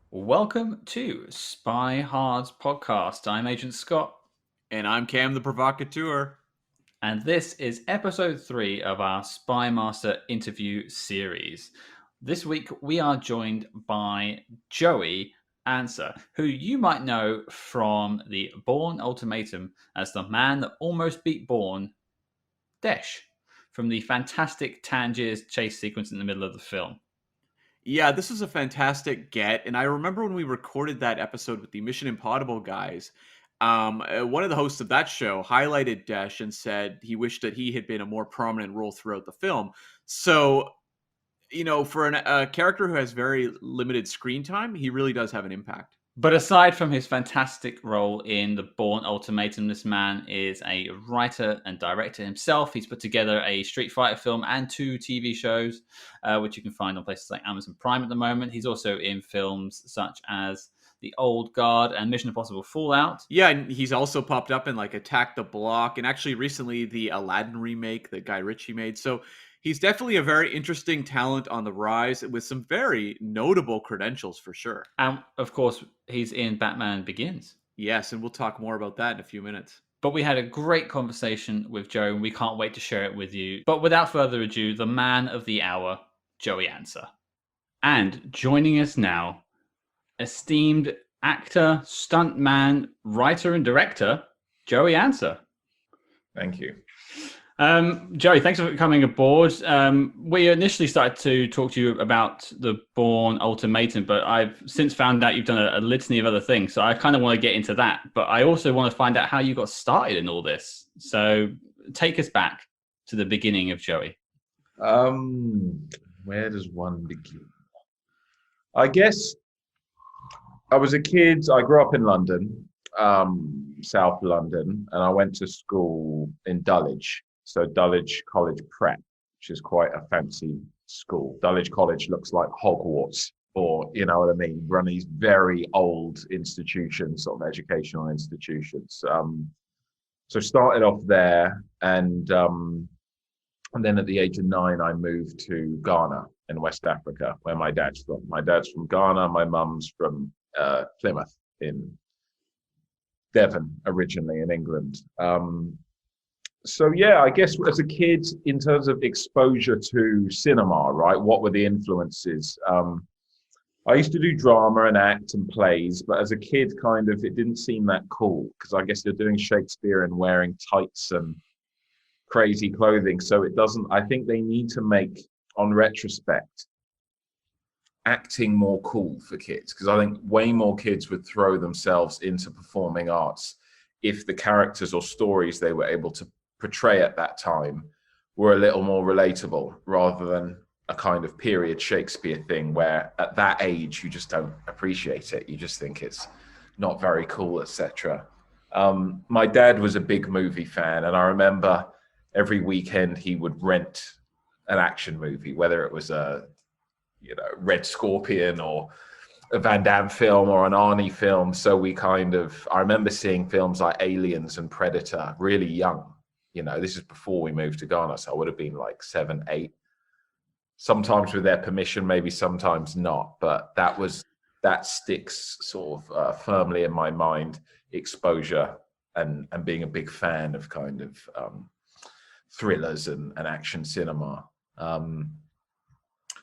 Welcome to SpyHards podcast. I'm Agent Scott. And I'm Cam the Provocateur. And this is episode 3 of our SpyMaster interview series. This week we are joined by Joey Ansah, who you might know from the Bourne Ultimatum as the man that almost beat Bourne, Desh, from the fantastic Tangiers chase sequence in the middle of the film. Yeah, this is a fantastic get. And I remember when we recorded that episode with the Mission Impossible guys, one of the hosts of that show highlighted Desh and said he wished that he had been a more prominent role throughout the film. So, you know, for a character who has very limited screen time, he really does have an impact. But aside from his fantastic role in the Bourne Ultimatum, this man is a writer and director himself. He's put together a Street Fighter film and 2 TV shows, which you can find on places like Amazon Prime at the moment. He's also in films such as The Old Guard and Mission Impossible Fallout. Yeah, and he's also popped up in like Attack the Block, and actually recently the Aladdin remake that Guy Ritchie made. So he's definitely a very interesting talent on the rise with some very notable credentials for sure. And of course, he's in Batman Begins. Yes, and we'll talk more about that in a few minutes. But we had a great conversation with Joe, and we can't wait to share it with you. But without further ado, the man of the hour, Joey Ansah. And joining us now, esteemed actor, stuntman, writer, and director, Joey Ansah. Thank you. Joey, thanks for coming aboard. We initially started to talk to you about the Bourne Ultimatum, but I've since found out you've done a litany of other things. So I kind of want to get into that, but I also want to find out how you got started in all this. So take us back to the beginning of Joey. Where does one begin? I guess I was a kid. I grew up in London, South London, and I went to school in Dulwich. So Dulwich College Prep, which is quite a fancy school. Dulwich College looks like Hogwarts, or, you know what I mean, run these very old institutions, sort of educational institutions. So started off there, and then at the age of 9, I moved to Ghana in West Africa, where my dad's from. My dad's from Ghana, my mum's from Plymouth in Devon, originally in England. So yeah, I guess as a kid, in terms of exposure to cinema, right, what were the influences? I used to do drama and act and plays, but as a kid, kind of, it didn't seem that cool, because I guess you're doing Shakespeare and wearing tights and crazy clothing. So it doesn't, I think they need to make, on retrospect, acting more cool for kids, because I think way more kids would throw themselves into performing arts if the characters or stories they were able to portray at that time were a little more relatable, rather than a kind of period Shakespeare thing where at that age you just don't appreciate it. You just think it's not very cool, etc. My dad was a big movie fan, and I remember every weekend he would rent an action movie, whether it was a Red Scorpion or a Van Damme film or an Arnie film. So I remember seeing films like Aliens and Predator really young. This is before we moved to Ghana, so I would have been like 7, 8. Sometimes with their permission, maybe sometimes not, but that sticks sort of firmly in my mind, exposure and being a big fan of kind of thrillers and action cinema.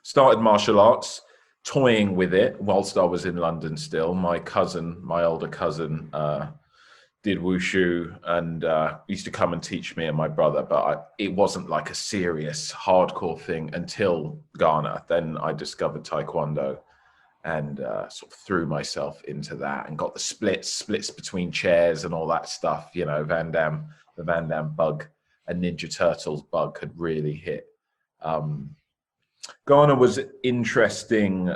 Started martial arts, toying with it whilst I was in London still. My older cousin, did wushu and used to come and teach me and my brother, but it wasn't like a serious hardcore thing until Ghana. Then I discovered Taekwondo and sort of threw myself into that and got the splits between chairs and all that stuff. The Van Damme bug and Ninja Turtles bug had really hit. Ghana was interesting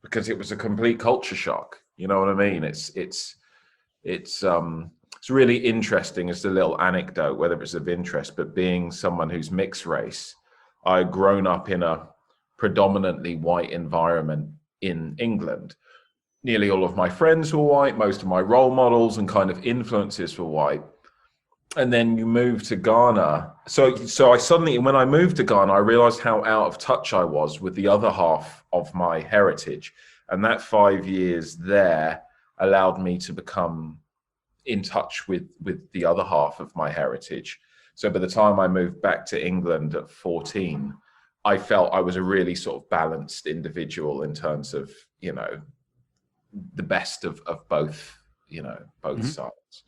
because it was a complete culture shock. You know what I mean? It's really interesting. It's a little anecdote, whether it's of interest, but being someone who's mixed race, I had grown up in a predominantly white environment in England. Nearly all of my friends were white, most of my role models and kind of influences were white. and then you move to Ghana. So I suddenly, when I moved to Ghana, I realized how out of touch I was with the other half of my heritage. And that 5 years there allowed me to become in touch with the other half of my heritage. So by the time I moved back to England at 14, I felt I was a really sort of balanced individual in terms of, you know, the best of both, you know, both sides.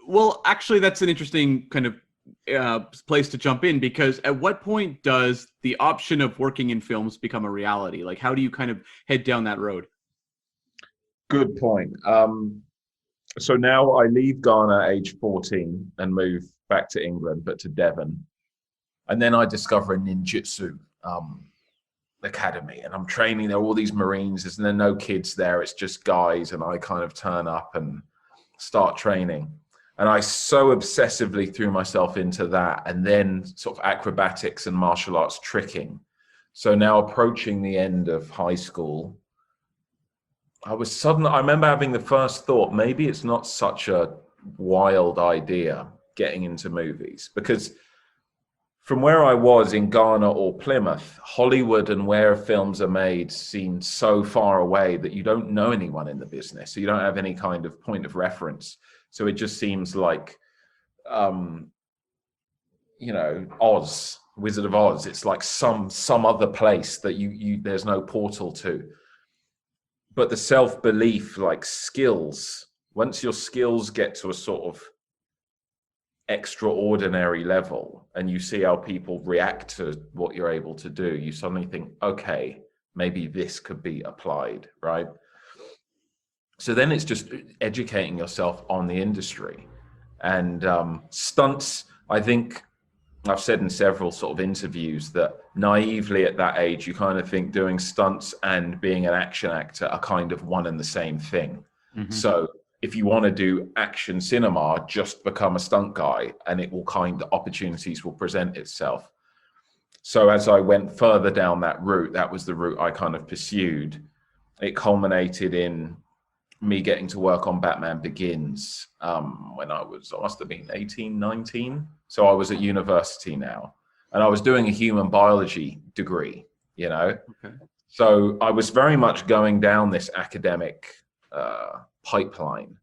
Well, actually, that's an interesting kind of place to jump in, because at what point does the option of working in films become a reality? Like, how do you kind of head down that road? Good point. So now I leave Ghana at age 14 and move back to England, but to Devon. And then I discover a ninjutsu academy, and I'm training. There are all these Marines, and there are no kids there. It's just guys, and I kind of turn up and start training. And I so obsessively threw myself into that, and then sort of acrobatics and martial arts tricking. So now approaching the end of high school, I remember having the first thought, maybe it's not such a wild idea getting into movies, because from where I was in Ghana or Plymouth, Hollywood and where films are made seemed so far away that you don't know anyone in the business. So you don't have any kind of point of reference. So it just seems like, you know, Oz, Wizard of Oz. It's like some other place that there's no portal to. But the self-belief, like skills, once your skills get to a sort of extraordinary level and you see how people react to what you're able to do, you suddenly think, okay, maybe this could be applied, right? So then it's just educating yourself on the industry. And stunts, I think I've said in several sort of interviews that naively at that age, you kind of think doing stunts and being an action actor are kind of one and the same thing. Mm-hmm. So if you want to do action cinema, just become a stunt guy and it will opportunities will present itself. So as I went further down that route, that was the route I kind of pursued. It culminated in me getting to work on Batman Begins when I must have been 18, 19. So I was at university now, and I was doing a human biology degree, you know? Okay. So I was very much going down this academic pipeline.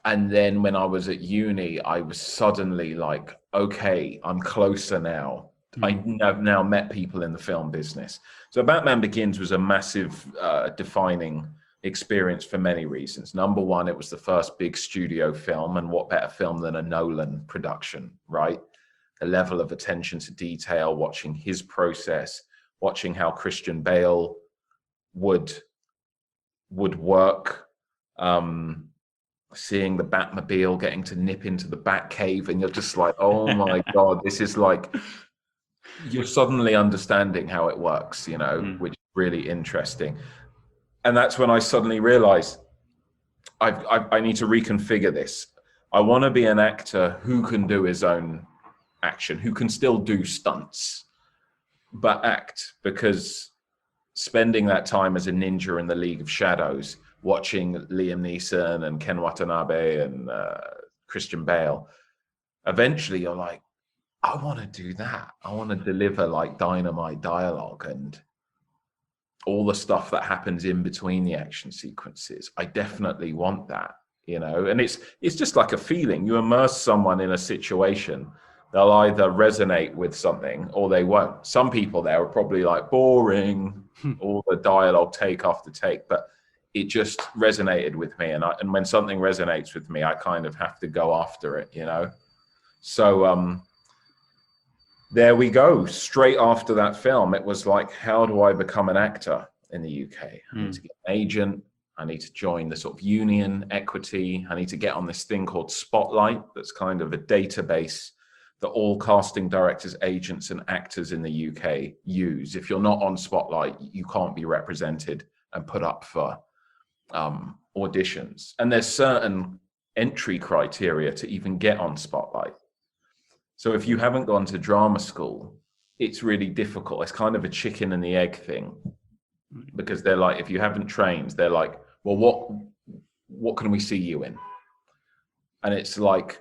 And then when I was at uni, I was suddenly like, okay, I'm closer now. Mm-hmm. I've now met people in the film business. So Batman Begins was a massive defining experience for many reasons. Number one, it was the first big studio film, and what better film than a Nolan production, right? The level of attention to detail, watching his process, watching how Christian Bale would work, seeing the Batmobile getting to nip into the Batcave, and you're just like, oh my God, this is like, you're suddenly understanding how it works, you know, which is really interesting. And that's when I suddenly realized I need to reconfigure this. I want to be an actor who can do his own action, who can still do stunts, but act, because spending that time as a ninja in the League of Shadows, watching Liam Neeson and Ken Watanabe and Christian Bale, eventually you're like, I want to do that. I want to deliver like dynamite dialogue and all the stuff that happens in between the action sequences. I definitely want that, you know, and it's just like a feeling. You immerse someone in a situation, they'll either resonate with something or they won't. Some people there are probably like boring, all the dialogue take after take, but it just resonated with me. And when something resonates with me, I kind of have to go after it, you know? So, there we go. Straight after that film, it was like, how do I become an actor in the UK? I need to get an agent. I need to join the sort of union equity. I need to get on this thing called Spotlight. That's kind of a database that all casting directors, agents, and actors in the UK use. If you're not on Spotlight, you can't be represented and put up for auditions. And there's certain entry criteria to even get on Spotlight. So if you haven't gone to drama school, it's really difficult. It's kind of a chicken and the egg thing, because they're like, if you haven't trained, they're like, well, what can we see you in? And it's like,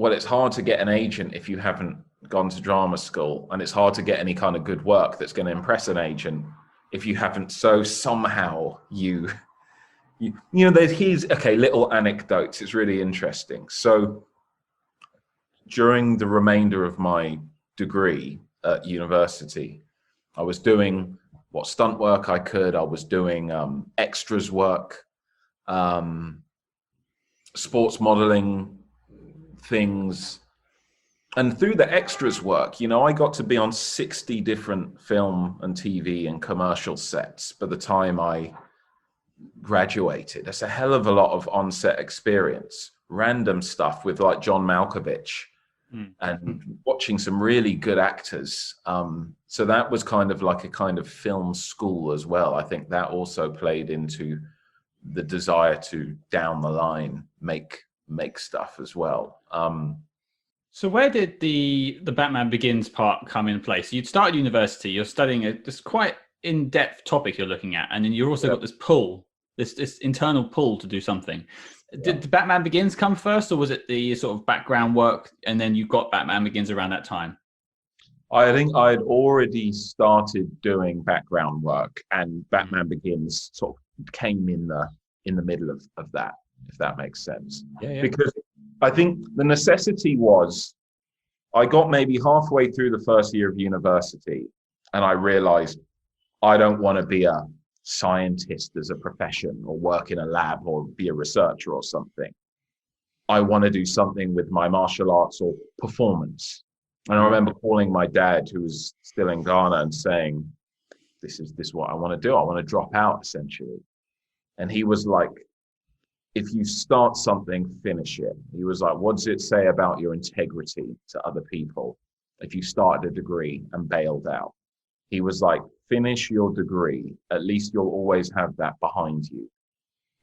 well, it's hard to get an agent if you haven't gone to drama school, and it's hard to get any kind of good work that's going to impress an agent if you haven't. So somehow you know, here's little anecdotes. It's really interesting. So during the remainder of my degree at university, I was doing what stunt work I could. I was doing extras work, sports modeling things. And through the extras work, you know, I got to be on 60 different film and TV and commercial sets by the time I graduated. That's a hell of a lot of on-set experience. Random stuff with like John Malkovich and watching some really good actors. So that was kind of like a kind of film school as well. I think that also played into the desire to down the line make stuff as well. So where did the Batman Begins part come in place? So you'd started university, you're studying this quite in-depth topic you're looking at, and then you've also got this pull, this internal pull to do something. Did the Batman Begins come first, or was it the sort of background work, and then you got Batman Begins around that time? I think I'd already started doing background work, and Batman Begins sort of came in the middle of that, if that makes sense. Yeah. Because I think the necessity was, I got maybe halfway through the first year of university, and I realized I don't want to be a scientist as a profession or work in a lab or be a researcher or something. I want to do something with my martial arts or performance. And I remember calling my dad, who was still in Ghana, and saying, this is what I want to do. I want to drop out, essentially. And he was like, if you start something, finish it. He was like, what does it say about your integrity to other people if you started a degree and bailed out? He was like, finish your degree. At least you'll always have that behind you.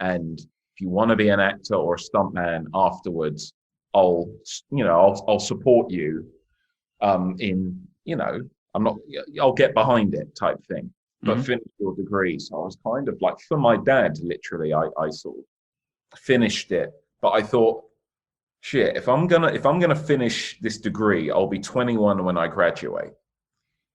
And if you want to be an actor or a stuntman afterwards, I'll support you in, you know, I'll get behind it type thing, but finish your degree. So I was kind of like, for my dad, literally, I sort of finished it, but I thought, shit, if I'm gonna finish this degree, I'll be 21 when I graduate.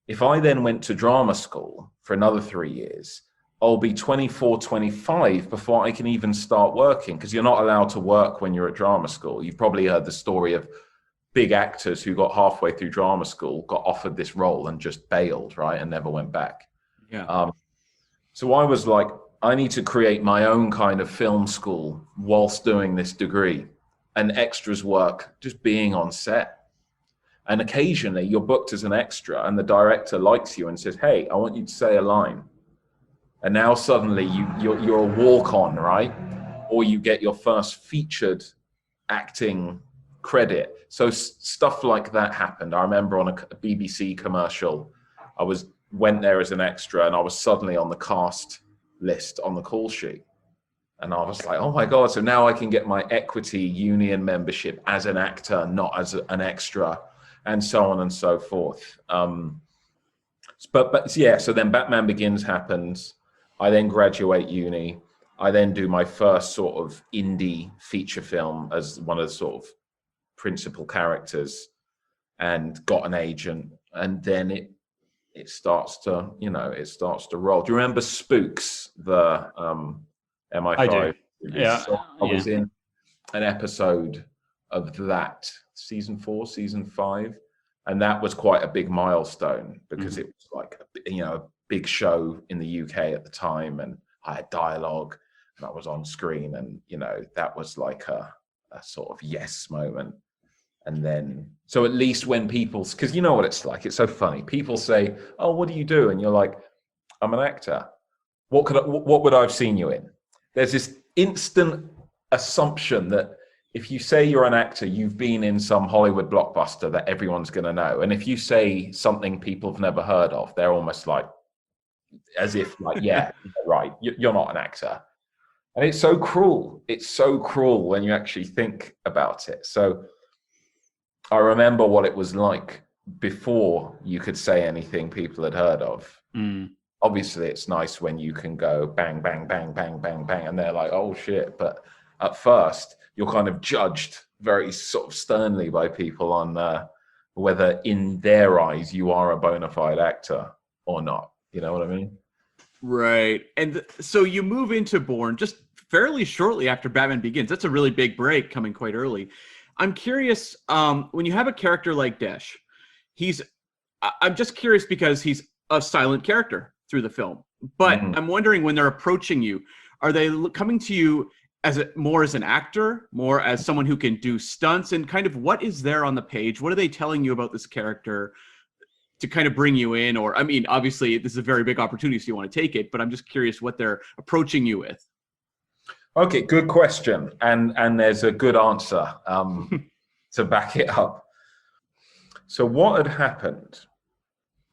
If I then went to drama school for another 3 years, I'll be 24, 25 before I can even start working, because you're not allowed to work when you're at drama school. You've probably heard the story of big actors who got halfway through drama school, got offered this role and just bailed, right, and never went back. Yeah. So I was like, I need to create my own kind of film school whilst doing this degree, and extras work, just being on set. And occasionally you're booked as an extra and the director likes you and says, hey, I want you to say a line. And now suddenly you're a walk-on, right? Or you get your first featured acting credit. So stuff like that happened. I remember on a BBC commercial, I went there as an extra, and I was suddenly on the cast list on the call sheet. And I was like, oh my God, so now I can get my equity union membership as an actor, not as an extra, and so on and so forth. But yeah, so then Batman Begins happens. I then graduate uni. I then do my first sort of indie feature film as one of the sort of principal characters, and got an agent. And then it starts to, you know, it starts to roll. Do you remember Spooks, the MI5? I do. Yeah. So I was in an episode of that, season 4, season 5, and that was quite a big milestone, because it was like, you know, a big show in the UK at the time, and I had dialogue and I was on screen, and, you know, that was like a sort of yes moment. And then, so at least when people, because you know what it's like, it's so funny. People say, oh, what do you do? And you're like, I'm an actor. What would I have seen you in? There's this instant assumption that if you say you're an actor, you've been in some Hollywood blockbuster that everyone's going to know. And if you say something people have never heard of, they're almost like, as if like, yeah, right, you're not an actor. And it's so cruel. It's so cruel when you actually think about it. So I remember what it was like before you could say anything people had heard of. Obviously, it's nice when you can go bang, bang, bang, bang, bang, bang, and they're like, oh shit. But at first, you're kind of judged very sort of sternly by people on whether in their eyes you are a bona fide actor or not. You know what I mean? Right. And so you move into Bourne just fairly shortly after Batman Begins. That's a really big break coming quite early. I'm curious, when you have a character like Desh, I'm just curious because he's a silent character through the film. But I'm wondering, when they're approaching you, are they coming to you more as an actor, more as someone who can do stunts, and kind of what is there on the page? What are they telling you about this character to kind of bring you in? Or, I mean, obviously this is a very big opportunity, so you want to take it, but I'm just curious what they're approaching you with. Okay, good question. And there's a good answer to back it up. So what had happened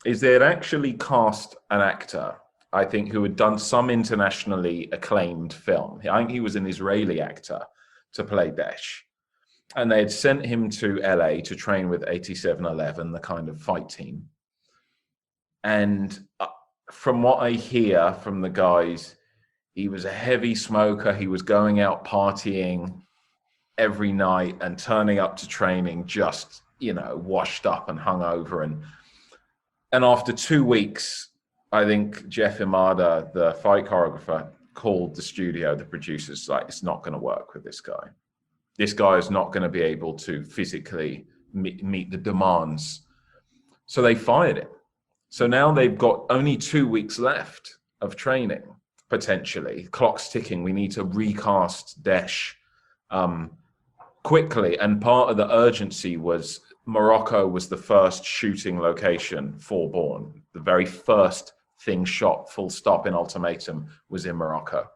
is they had actually cast an actor, I think, who had done some internationally acclaimed film. I think he was an Israeli actor to play Desh. And they had sent him to LA to train with 8711, the kind of fight team. And from what I hear from the guys, he was a heavy smoker. He was going out partying every night and turning up to training just, you know, washed up and hungover. And after 2 weeks, I think Jeff Imada, the fight choreographer, called the studio, the producers, like, it's not going to work with this guy. This guy is not going to be able to physically meet the demands. So they fired him. So now they've got only 2 weeks left of training, potentially. Clock's ticking. We need to recast Desh quickly. And part of the urgency was Morocco was the first shooting location for Bourne. The very first thing shot, full stop, in Ultimatum was in Morocco.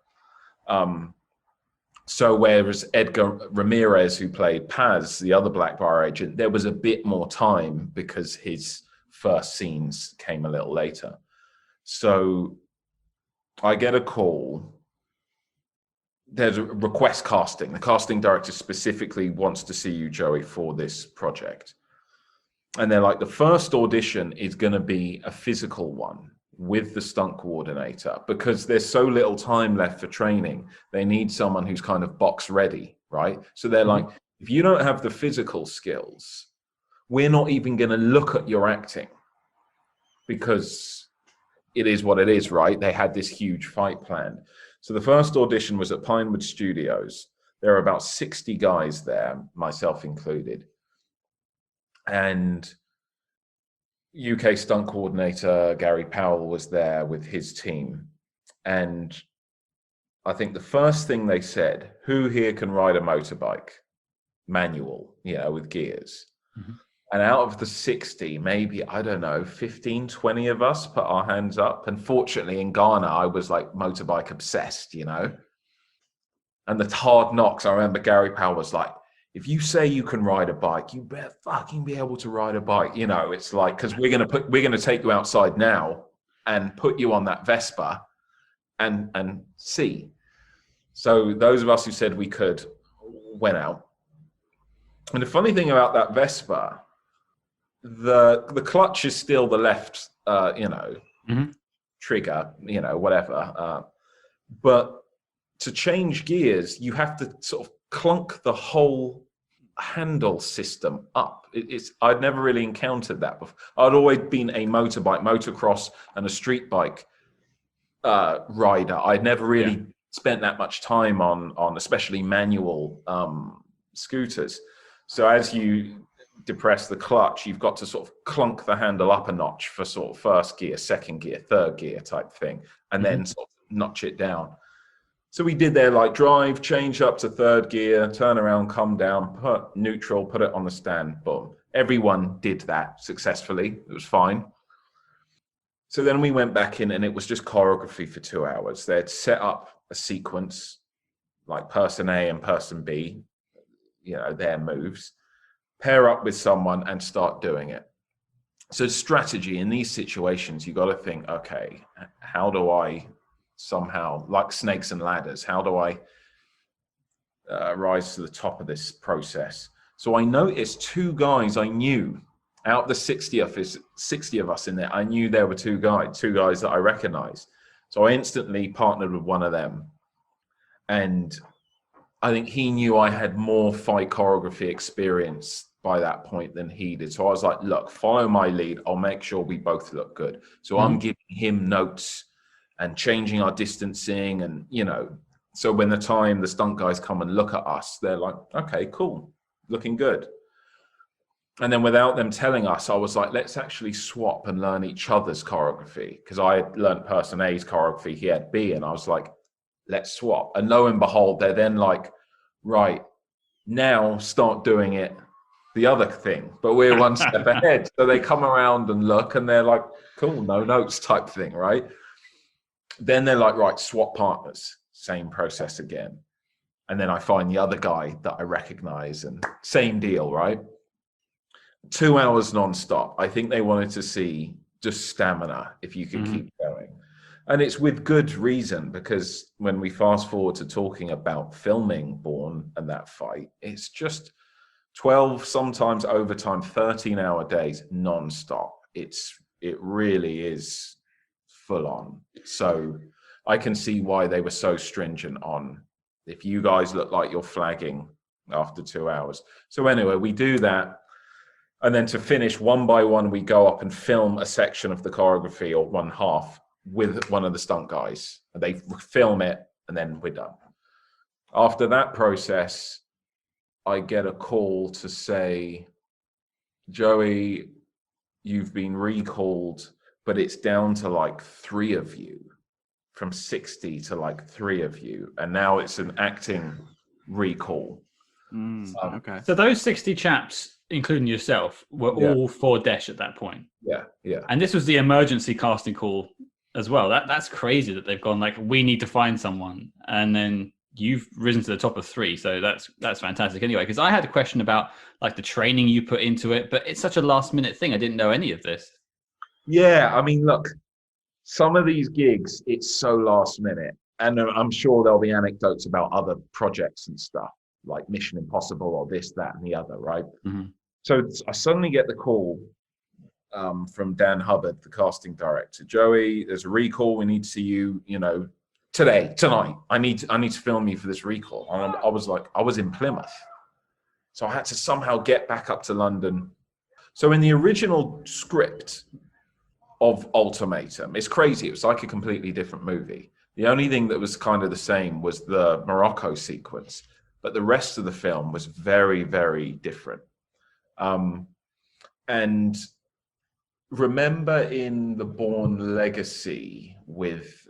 So whereas Edgar Ramirez, who played Paz, the other Black Bar agent, there was a bit more time because his first scenes came a little later. So I get a call. There's a request casting. The casting director specifically wants to see you, Joey, for this project. And they're like, the first audition is going to be a physical one with the stunt coordinator, because there's so little time left for training. They need someone who's kind of box ready, right? So they're like, if you don't have the physical skills, we're not even going to look at your acting, because it is what it is, right? They had this huge fight planned. So the first audition was at Pinewood Studios. There are about 60 guys there, myself included. And UK stunt coordinator Gary Powell was there with his team. And I think the first thing they said, who here can ride a motorbike? Manual, you know, with gears. And out of the 60, maybe, I don't know, 15, 20 of us put our hands up. And fortunately in Ghana, I was like motorbike obsessed, you know. And the hard knocks, I remember Gary Powell was like, if you say you can ride a bike, you better fucking be able to ride a bike. You know, it's like, because we're gonna take you outside now and put you on that Vespa and see. So those of us who said we could went out. And the funny thing about that Vespa, the clutch is still the left, you know, trigger, you know, whatever. But to change gears, you have to sort of clunk the whole handle system up. I'd never really encountered that before. I'd always been a motorbike, motocross, and a street bike rider. I'd never really spent that much time on especially manual scooters. So as you depress the clutch, you've got to sort of clunk the handle up a notch for sort of first gear, second gear, third gear type thing, and then sort of notch it down. So we did their like drive, change up to third gear, turn around, come down, put neutral, put it on the stand, boom. Everyone did that successfully. It was fine. So then we went back in and it was just choreography for 2 hours. They'd set up a sequence, like person A and person B, you know, their moves, pair up with someone and start doing it. So strategy in these situations, you got to think, okay, how do I somehow, like snakes and ladders, how do I rise to the top of this process? So I noticed 2 guys I knew out of the 60 of us in there. I knew there were 2 guys that I recognized. So I instantly partnered with one of them, and I think he knew I had more fight choreography experience by that point than he did. So I was like, look, follow my lead. I'll make sure we both look good. So I'm giving him notes and changing our distancing. And, you know, so when the stunt guys come and look at us, they're like, okay, cool, looking good. And then without them telling us, I was like, let's actually swap and learn each other's choreography. Because I had learned person A's choreography, he had B. And I was like, let's swap. And lo and behold, they're then like, right, now start doing it the other thing. But we're one step ahead. So they come around and look and they're like, cool, no notes type thing, right? Then they're like, right, swap partners. Same process again. And then I find the other guy that I recognize and same deal, right? 2 hours nonstop. I think they wanted to see just stamina, if you could keep going. And it's with good reason, because when we fast forward to talking about filming Bourne and that fight, it's just 12, sometimes overtime, 13-hour days nonstop. It really is full on. So I can see why they were so stringent on, if you guys look like you're flagging after 2 hours. So anyway, we do that. And then to finish, one by one, we go up and film a section of the choreography, or one half, with one of the stunt guys. And they film it, and then we're done. After that process, I get a call to say, Joey, you've been recalled, but it's down to like 3 of you, from 60 to like 3 of you. And now it's an acting recall. Okay. So those 60 chaps, including yourself, were all for Desh at that point. Yeah. And this was the emergency casting call as well. That's crazy that they've gone like, we need to find someone, and then you've risen to the top of 3. So that's fantastic. Anyway, because I had a question about like the training you put into it, but it's such a last minute thing. I didn't know any of this. Yeah, I mean, look, some of these gigs, it's so last minute, and I'm sure there'll be anecdotes about other projects and stuff, like Mission Impossible or this, that, and the other, right? So I suddenly get the call from Dan Hubbard, the casting director. Joey, there's a recall. We need to see you, tonight. I need to film you for this recall. And I was like, I was in Plymouth. So I had to somehow get back up to London. So in the original script of Ultimatum, it's crazy. It was like a completely different movie. The only thing that was kind of the same was the Morocco sequence. But the rest of the film was very, very different. And remember in the Bourne Legacy with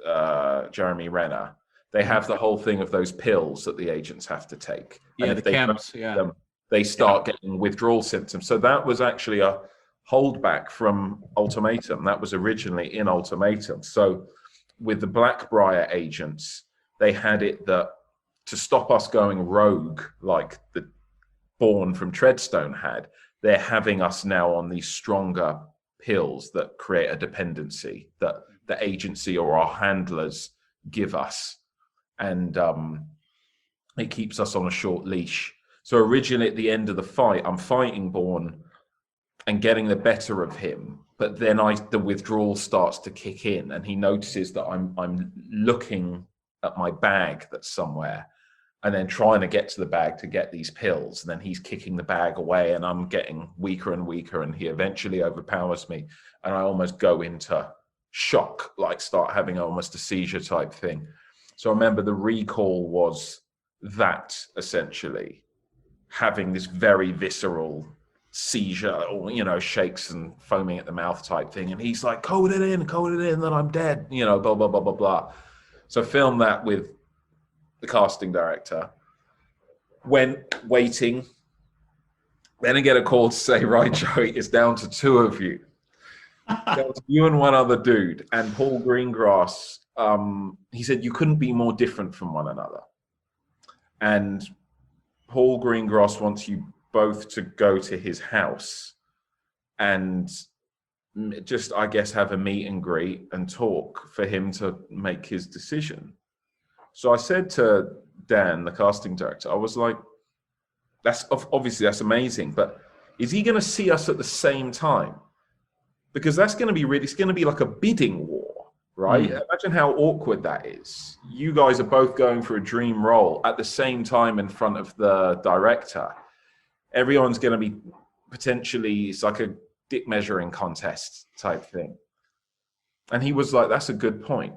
Jeremy Renner, they have the whole thing of those pills that the agents have to take. Yeah, and the chems. Yeah. They start getting withdrawal symptoms. So that was actually a holdback from Ultimatum. That was originally in Ultimatum. So with the Blackbriar agents, they had it that to stop us going rogue, like the Bourne from Treadstone had, they're having us now on these stronger pills that create a dependency that the agency or our handlers give us. And it keeps us on a short leash. So originally at the end of the fight, I'm fighting Bourne and getting the better of him. But then the withdrawal starts to kick in, and he notices that I'm looking at my bag that's somewhere, and then trying to get to the bag to get these pills. And then he's kicking the bag away, and I'm getting weaker and weaker, and he eventually overpowers me. And I almost go into shock, like start having almost a seizure type thing. So I remember the recall was that, essentially, having this very visceral seizure, or, shakes and foaming at the mouth type thing. And he's like, code it in, that I'm dead, blah, blah, blah, blah, blah. So film that with the casting director, went waiting. Then I get a call to say, right, Joey, it's down to 2 of you. Down to you and one other dude. And Paul Greengrass, he said, you couldn't be more different from one another. And Paul Greengrass wants you both to go to his house and just, I guess, have a meet and greet and talk for him to make his decision. So I said to Dan, the casting director, I was like, that's amazing, but is he going to see us at the same time? Because that's going to be it's going to be like a bidding war. right? Imagine how awkward that is. You guys are both going for a dream role at the same time in front of the director. Everyone's going to be potentially, it's like a dick measuring contest type thing. And he was like, that's a good point.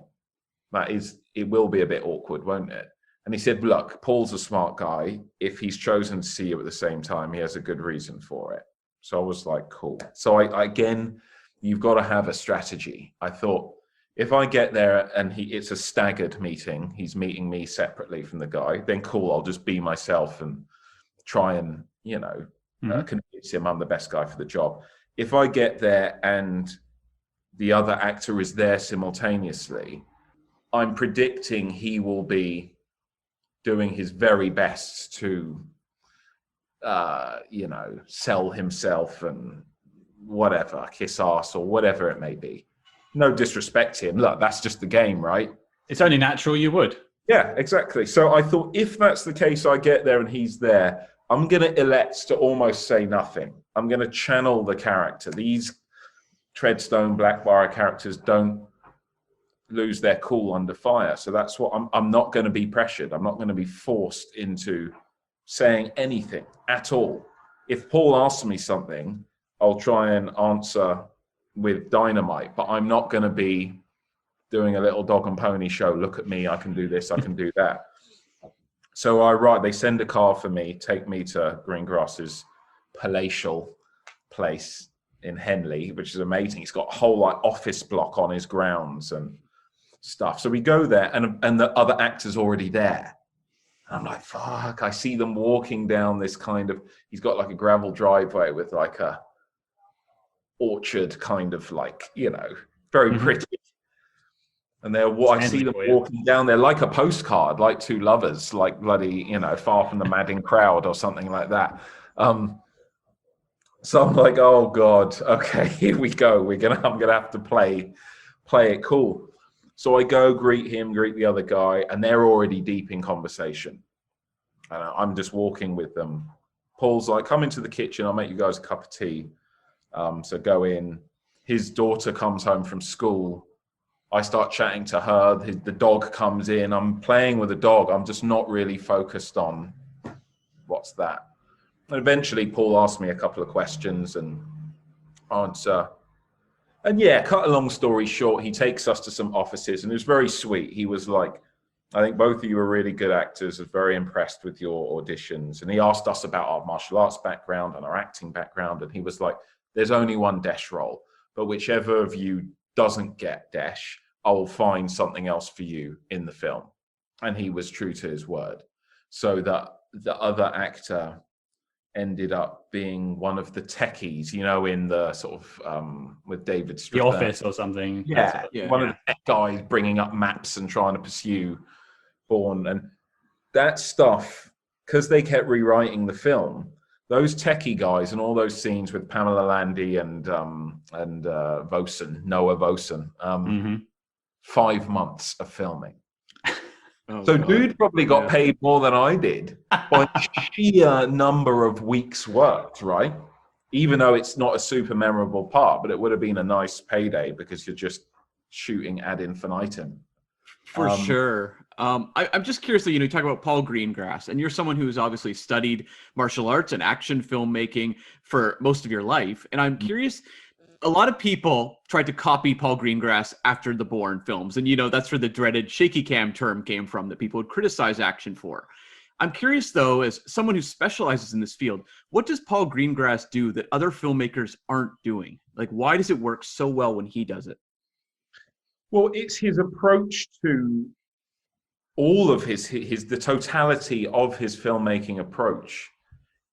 That is, it will be a bit awkward, won't it? And he said, look, Paul's a smart guy. If he's chosen to see you at the same time, he has a good reason for it. So I was like, cool. So I again, you've got to have a strategy. I thought, if I get there and it's a staggered meeting, he's meeting me separately from the guy, then cool, I'll just be myself and try and, convince him I'm the best guy for the job. If I get there and the other actor is there simultaneously, I'm predicting he will be doing his very best to, sell himself and whatever, kiss ass or whatever it may be. No disrespect to him. Look, that's just the game, right? It's only natural you would. Yeah, exactly. So I thought if that's the case, I get there and he's there, I'm going to elect to almost say nothing. I'm going to channel the character. These Treadstone, Blackbriar characters don't lose their cool under fire. So that's what I'm not going to be pressured. I'm not going to be forced into saying anything at all. If Paul asks me something, I'll try and answer with dynamite, but I'm not going to be doing a little dog and pony show. Look at me, I can do this, I can do that. So they send a car for me, take me to Greengrass's palatial place in Henley, which is amazing. He's got a whole office block on his grounds and stuff. So we go there and the other actor's already there. And I'm like, fuck, I see them walking down this kind of, he's got like a gravel driveway with like a orchard kind of very pretty. And I see them walking down there like a postcard, like two lovers, like bloody, far from the madding crowd or something like that. So I'm like, oh God, okay, here we go. I'm gonna have to play it cool. So I go greet the other guy, and they're already deep in conversation. And I'm just walking with them. Paul's like, come into the kitchen, I'll make you guys a cup of tea. So go in. His daughter comes home from school. I start chatting to her. The dog comes in. I'm playing with the dog. I'm just not really focused on what's that. And eventually, Paul asked me a couple of questions and answer. And yeah, cut a long story short, he takes us to some offices, and it was very sweet. He was like, I think both of you are really good actors. I was very impressed with your auditions. And he asked us about our martial arts background and our acting background. And he was like, there's only one Desh role, but whichever of you doesn't get Desh, I will find something else for you in the film. And he was true to his word. So that the other actor ended up being one of the techies, in the sort of with David Strathairn. The Office or something. Yeah, one of the tech guys bringing up maps and trying to pursue Bourne. And that stuff, because they kept rewriting the film, those techie guys and all those scenes with Pamela Landy and Vosen, Noah Vosen, 5 months of filming. Oh, so God. Dude probably got paid more than I did by sheer number of weeks worked, right? Even though it's not a super memorable part, but it would have been a nice payday because you're just shooting ad infinitum. For sure. I'm just curious that, you talk about Paul Greengrass, and you're someone who's obviously studied martial arts and action filmmaking for most of your life. And I'm curious, a lot of people tried to copy Paul Greengrass after the Bourne films. And, that's where the dreaded shaky cam term came from that people would criticize action for. I'm curious, though, as someone who specializes in this field, what does Paul Greengrass do that other filmmakers aren't doing? Like, why does it work so well when he does it? Well, it's his approach to all of the totality of his filmmaking approach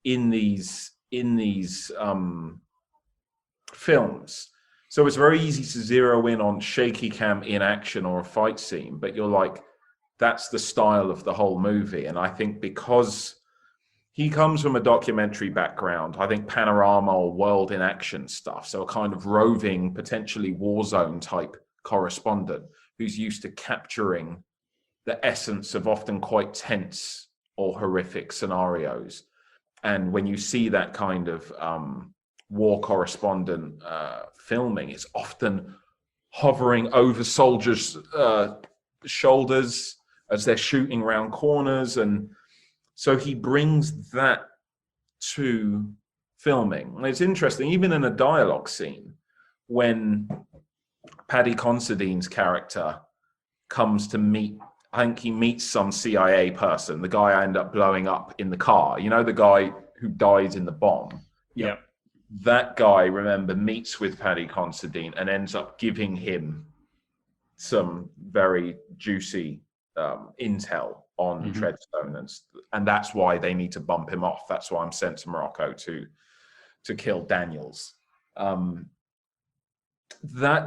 in these films. So it's very easy to zero in on shaky cam in action or a fight scene, but you're like, that's the style of the whole movie. And I think because he comes from a documentary background, I think panorama or world in action stuff, so a kind of roving, potentially war zone type correspondent who's used to capturing the essence of often quite tense or horrific scenarios. And when you see that kind of war correspondent filming, it's often hovering over soldiers' shoulders as they're shooting around corners. And so he brings that to filming. And it's interesting, even in a dialogue scene, when Paddy Considine's character comes to meet, I think he meets some CIA person, the guy I end up blowing up in the car, you know, the guy who died in the bomb. Yeah. That guy, remember, meets with Paddy Considine and ends up giving him some very juicy intel on Treadstone, and that's why they need to bump him off. That's why I'm sent to Morocco to kill Daniels. That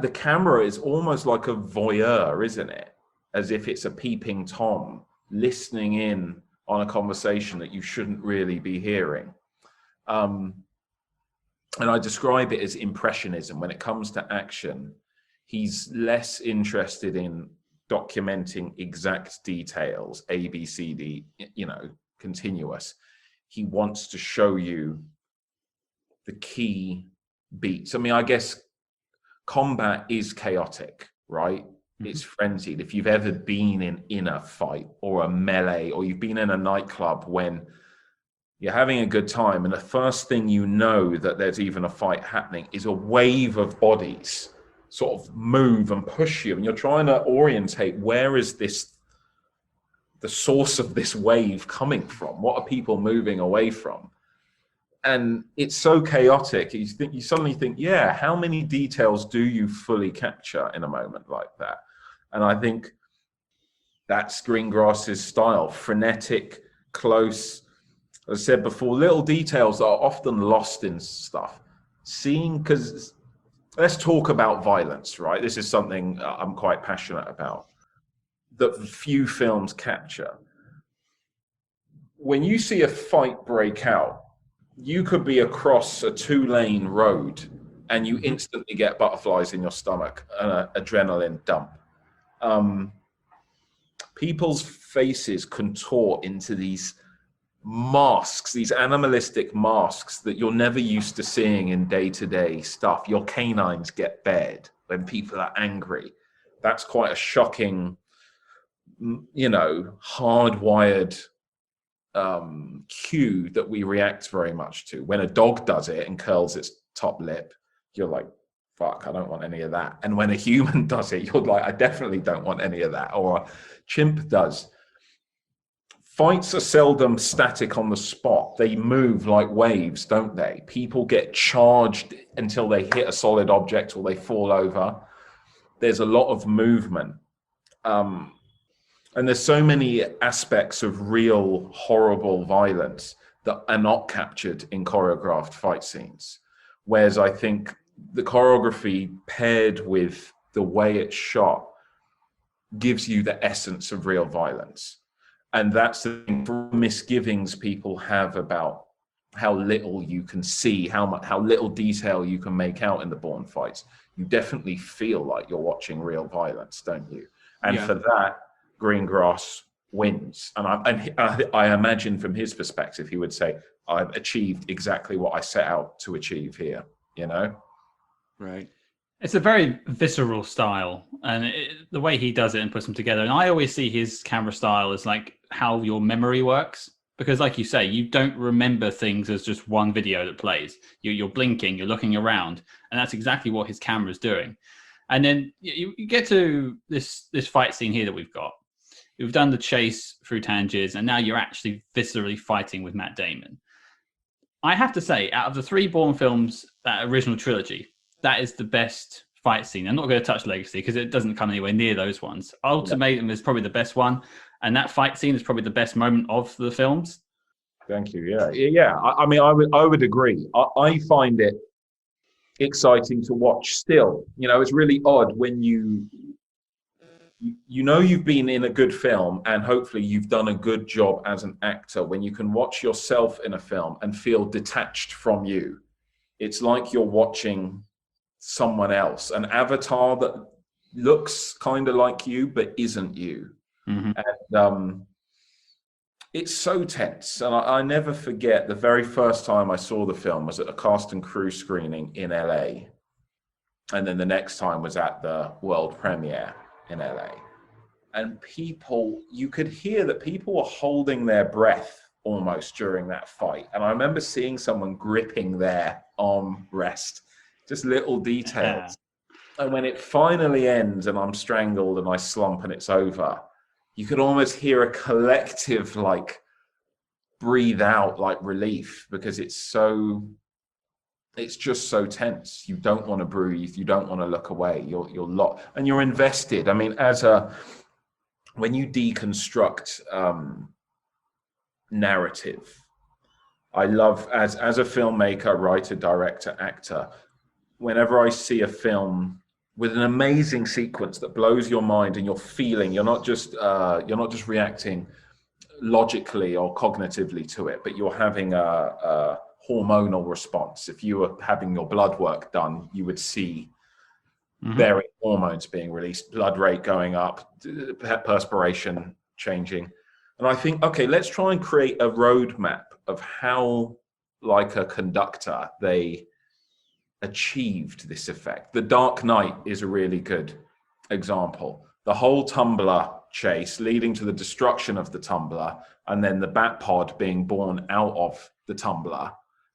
the camera is almost like a voyeur, isn't it? As if it's a peeping Tom listening in on a conversation that you shouldn't really be hearing. And I describe it as impressionism. When it comes to action, he's less interested in documenting exact details, A, B, C, D, you know, continuous. He wants to show you the key beats. I mean, I guess combat is chaotic, right? It's frenzied. If you've ever been in a fight or a melee, or you've been in a nightclub when you're having a good time and the first thing you know that there's even a fight happening is a wave of bodies sort of move and push you, and you're trying to orientate, where is this, the source of this wave coming from? What are people moving away from? And it's so chaotic. You suddenly think, yeah, how many details do you fully capture in a moment like that? And I think that's Greengrass's style: frenetic, close. As I said before, little details are often lost in stuff. Because let's talk about violence, right? This is something I'm quite passionate about, that few films capture. When you see a fight break out, you could be across a 2-lane road and you instantly get butterflies in your stomach and an adrenaline dump. People's faces contort into these masks, these animalistic masks that you're never used to seeing in day-to-day stuff. Your canines get bared when people are angry. That's quite a shocking, you know, hardwired cue that we react very much to. When a dog does it and curls its top lip, you're like, fuck, I don't want any of that. And when a human does it, you're like, I definitely don't want any of that. Or a chimp does. Fights are seldom static on the spot. They move like waves, don't they? People get charged until they hit a solid object or they fall over. There's a lot of movement. And there's so many aspects of real horrible violence that are not captured in choreographed fight scenes. Whereas I think the choreography paired with the way it's shot gives you the essence of real violence. And that's the misgivings people have about how little you can see, how little detail you can make out in the Bourne fights. You definitely feel like you're watching real violence, don't you? And for that, Greengrass wins. And I imagine from his perspective, he would say, I've achieved exactly what I set out to achieve here, you know? Right. It's a very visceral style, and the way he does it and puts them together. And I always see his camera style as like how your memory works, because like you say, you don't remember things as just one video that plays. You're blinking, you're looking around, and that's exactly what his camera's doing. And then you get to this fight scene here that we've got. We've done the chase through Tangiers, and now you're actually viscerally fighting with Matt Damon. I have to say, out of the 3 Bourne films, that original trilogy, that is the best fight scene. I'm not going to touch Legacy because it doesn't come anywhere near those ones. Ultimatum is probably the best one, and that fight scene is probably the best moment of the films. Thank you. Yeah. I mean, I would agree. I find it exciting to watch still. You know, it's really odd when you know you've been in a good film and hopefully you've done a good job as an actor when you can watch yourself in a film and feel detached from you. It's like you're watching someone else, an avatar that looks kind of like you but isn't you. And it's so tense. And I never forget the very first time I saw the film was at a cast and crew screening in LA. And then the next time was at the world premiere in LA. And people, you could hear that people were holding their breath almost during that fight. And I remember seeing someone gripping their armrest, just little details. And when it finally ends and I'm strangled and I slump and it's over, you could almost hear a collective like breathe out, like relief, because it's just so tense. You don't want to breathe. You don't want to look away. You're locked and you're invested. I mean, when you deconstruct narrative, I love as a filmmaker, writer, director, actor, whenever I see a film with an amazing sequence that blows your mind and you're feeling, you're not just reacting logically or cognitively to it, but you're having a hormonal response. If you were having your blood work done, you would see varying hormones being released, blood rate going up, perspiration changing. And I think, okay, let's try and create a roadmap of how, like a conductor, they achieved this effect. The Dark Knight is a really good example. The whole tumbler chase leading to the destruction of the tumbler, and then the bat pod being born out of the tumbler,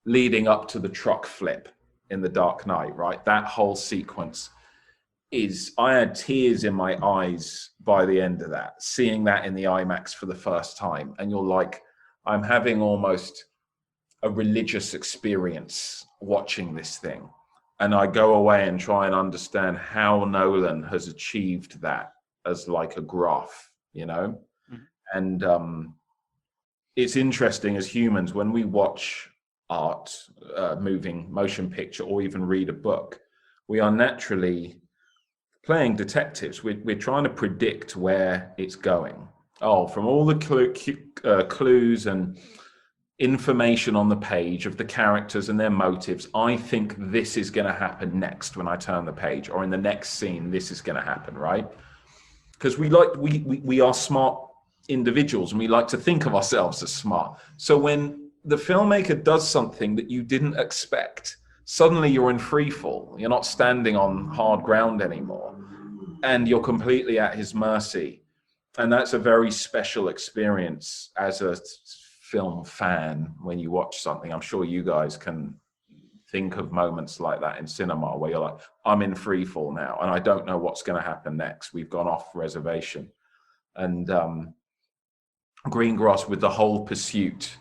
leading up to the truck flip in The Dark Knight, right? That whole sequence I had tears in my eyes by the end of that, seeing that in the IMAX for the first time. And you're like, I'm having almost a religious experience watching this thing. And I go away and try and understand how Nolan has achieved that as like a graph, you know? And it's interesting as humans, when we watch art, moving motion picture, or even read a book, we are naturally playing detectives. We're trying to predict where it's going. Oh, from all the clues and information on the page of the characters and their motives, I think this is going to happen next when I turn the page, or in the next scene, this is going to happen, right? Because we are smart individuals and we like to think of ourselves as smart. So when the filmmaker does something that you didn't expect, suddenly you're in free fall. You're not standing on hard ground anymore, and you're completely at his mercy. And that's a very special experience as a film fan when you watch something. I'm sure you guys can think of moments like that in cinema where you're like, I'm in free fall now and I don't know what's going to happen next. We've gone off reservation. And Greengrass, with the whole pursuit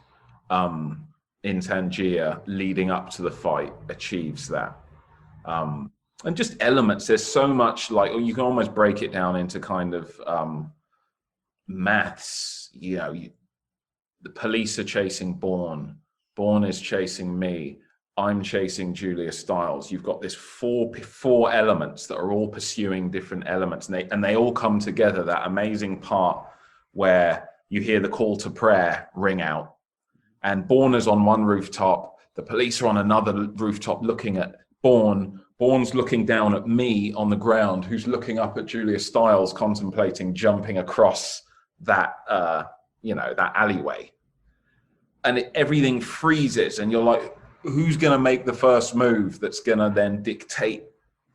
in Tangier leading up to the fight, achieves that. And just elements, there's so much, like, you can almost break it down into kind of maths. You know, the police are chasing Bourne is chasing me, I'm chasing Julia Stiles. You've got this four elements that are all pursuing different elements, and they all come together. That amazing part where you hear the call to prayer ring out, and Bourne is on one rooftop, the police are on another rooftop looking at Bourne's looking down at me on the ground, who's looking up at Julia Stiles, contemplating jumping across that that alleyway. And everything freezes, and you're like, who's going to make the first move that's going to then dictate,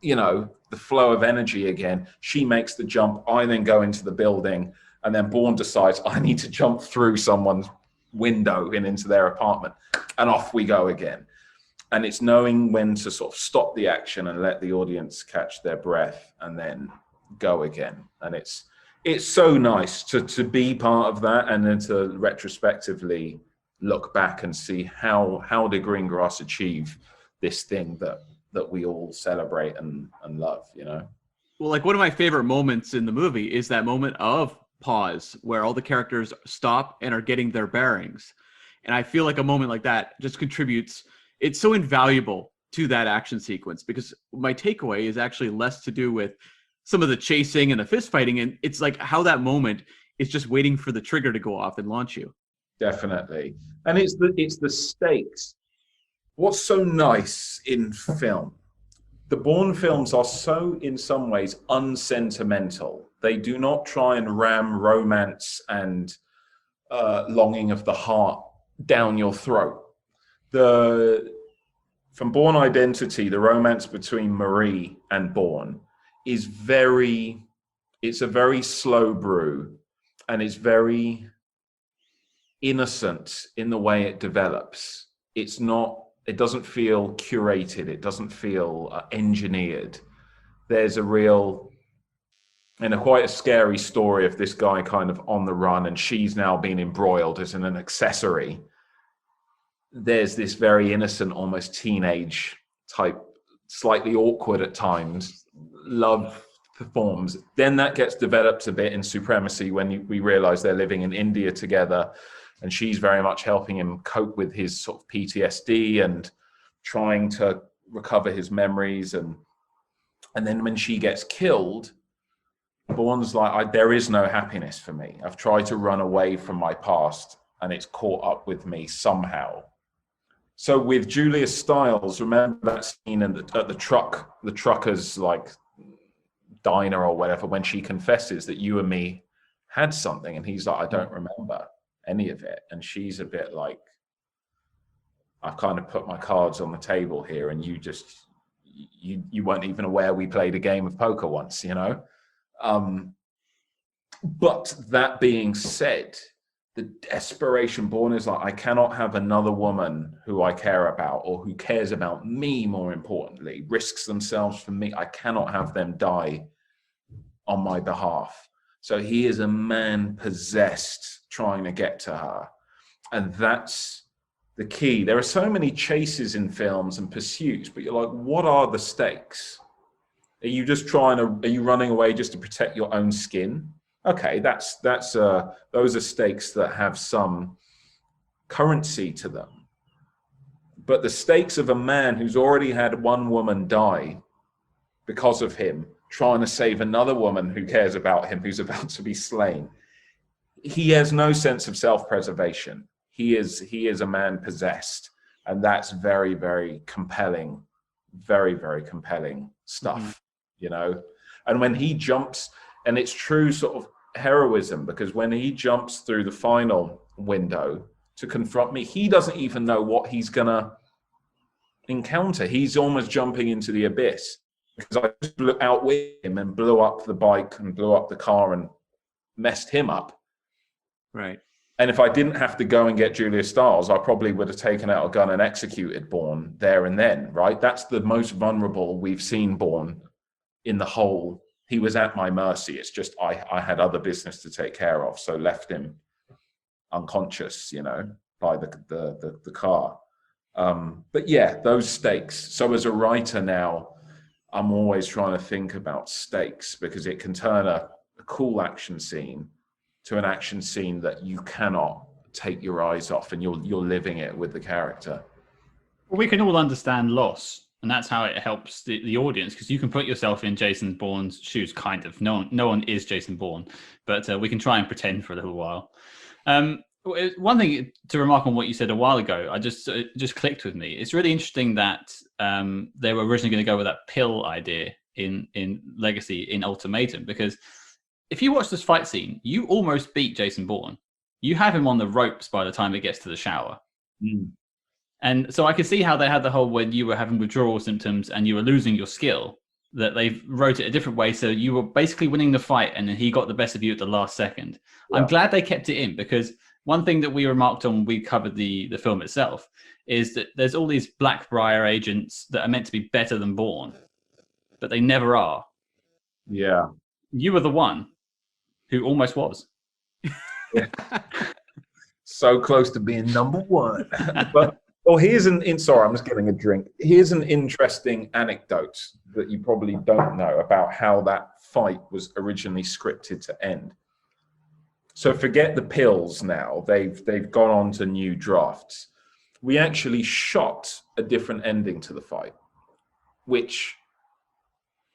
the flow of energy again? She makes the jump. I then go into the building, and then Bourne decides I need to jump through someone's window and into their apartment, and off we go again. And it's knowing when to sort of stop the action and let the audience catch their breath and then go again. And it's so nice to be part of that, and then to retrospectively look back and see how did Greengrass achieve this thing that we all celebrate and love, Well, like, one of my favorite moments in the movie is that moment of pause where all the characters stop and are getting their bearings. And I feel like a moment like that just contributes. It's so invaluable to that action sequence, because my takeaway is actually less to do with some of the chasing and the fist fighting. And it's like how that moment is just waiting for the trigger to go off and launch you. Definitely. And it's the stakes. What's so nice in film, the Bourne films are so, in some ways, unsentimental. They do not try and ram romance and longing of the heart down your throat. from Bourne Identity, the romance between Marie and Bourne is it's a very slow brew, and it's very innocent in the way it develops. It doesn't feel curated. It doesn't feel engineered. There's a real, and quite a scary story of this guy kind of on the run, and she's now been embroiled as an accessory. There's this very innocent, almost teenage type, slightly awkward at times, love performs. Then that gets developed a bit in Supremacy when we realize they're living in India together, and she's very much helping him cope with his sort of PTSD and trying to recover his memories. And then when she gets killed, Bourne's like, there is no happiness for me. I've tried to run away from my past, and it's caught up with me somehow. So with Julia Stiles, remember that scene at the trucker's like diner or whatever, when she confesses that you and me had something, and he's like, I don't remember any of it. And she's a bit like, I've kind of put my cards on the table here, and you weren't even aware we played a game of poker once, you know? But that being said, the desperation Bourne is like, I cannot have another woman who I care about, or who cares about me, more importantly, risks themselves for me. I cannot have them die on my behalf. So he is a man possessed trying to get to her. And that's the key. There are so many chases in films and pursuits, but you're like, what are the stakes? Are you running away just to protect your own skin? Okay, those are stakes that have some currency to them. But the stakes of a man who's already had one woman die because of him, trying to save another woman who cares about him, who's about to be slain, he has no sense of self-preservation. He is a man possessed, and that's very, very compelling, very, very compelling stuff, you know? And when he jumps, and it's true sort of heroism, because when he jumps through the final window to confront me, he doesn't even know what he's gonna encounter. He's almost jumping into the abyss, because I just blew out with him and blew up the bike and blew up the car and messed him up. Right. And if I didn't have to go and get Julia Stiles, I probably would have taken out a gun and executed Bourne there and then, right? That's the most vulnerable we've seen Bourne in the whole. He was at my mercy. It's just I had other business to take care of, so left him unconscious, you know, by the car. But yeah, those stakes. So as a writer now, I'm always trying to think about stakes, because it can turn a cool action scene to an action scene that you cannot take your eyes off, and you're living it with the character. Well, we can all understand loss, and that's how it helps the audience, because you can put yourself in Jason Bourne's shoes, kind of. No one is Jason Bourne, but we can try and pretend for a little while. One thing to remark on what you said a while ago, it just clicked with me. It's really interesting that they were originally going to go with that pill idea in Legacy, in Ultimatum, because if you watch this fight scene, you almost beat Jason Bourne. You have him on the ropes by the time it gets to the shower. And so I could see how they had the whole, when you were having withdrawal symptoms and you were losing your skill, that they wrote it a different way. So you were basically winning the fight, and then he got the best of you at the last second. Yeah. I'm glad they kept it in, because one thing that we remarked on when we covered the film itself is that there's all these Blackbriar agents that are meant to be better than Bourne, but they never are. Yeah. You were the one who almost was. Yeah. So close to being number one. But here's sorry, I'm just getting a drink. Here's an interesting anecdote that you probably don't know about how that fight was originally scripted to end. So forget the pills now. They've gone on to new drafts. We actually shot a different ending to the fight, which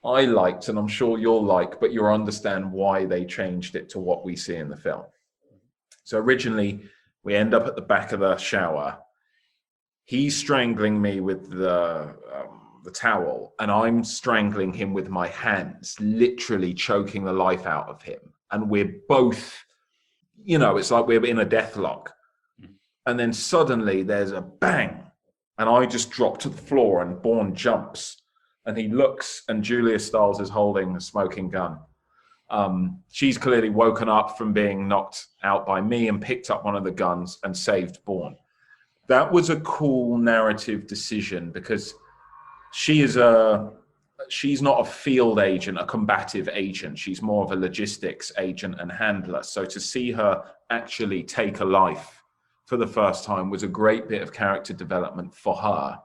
I liked, and I'm sure you'll like, but you'll understand why they changed it to what we see in the film. So originally, we end up at the back of the shower. He's strangling me with the towel, and I'm strangling him with my hands, literally choking the life out of him. And we're both, you know, it's like we're in a death lock. And then suddenly there's a bang, And I just drop to the floor, and Bourne jumps, and he looks, and Julia Stiles is holding a smoking gun. She's clearly woken up from being knocked out by me and picked up one of the guns and saved Bourne. That was a cool narrative decision because she's not a field agent, a combative agent. She's more of a logistics agent and handler. So to see her actually take a life for the first time was a great bit of character development for her.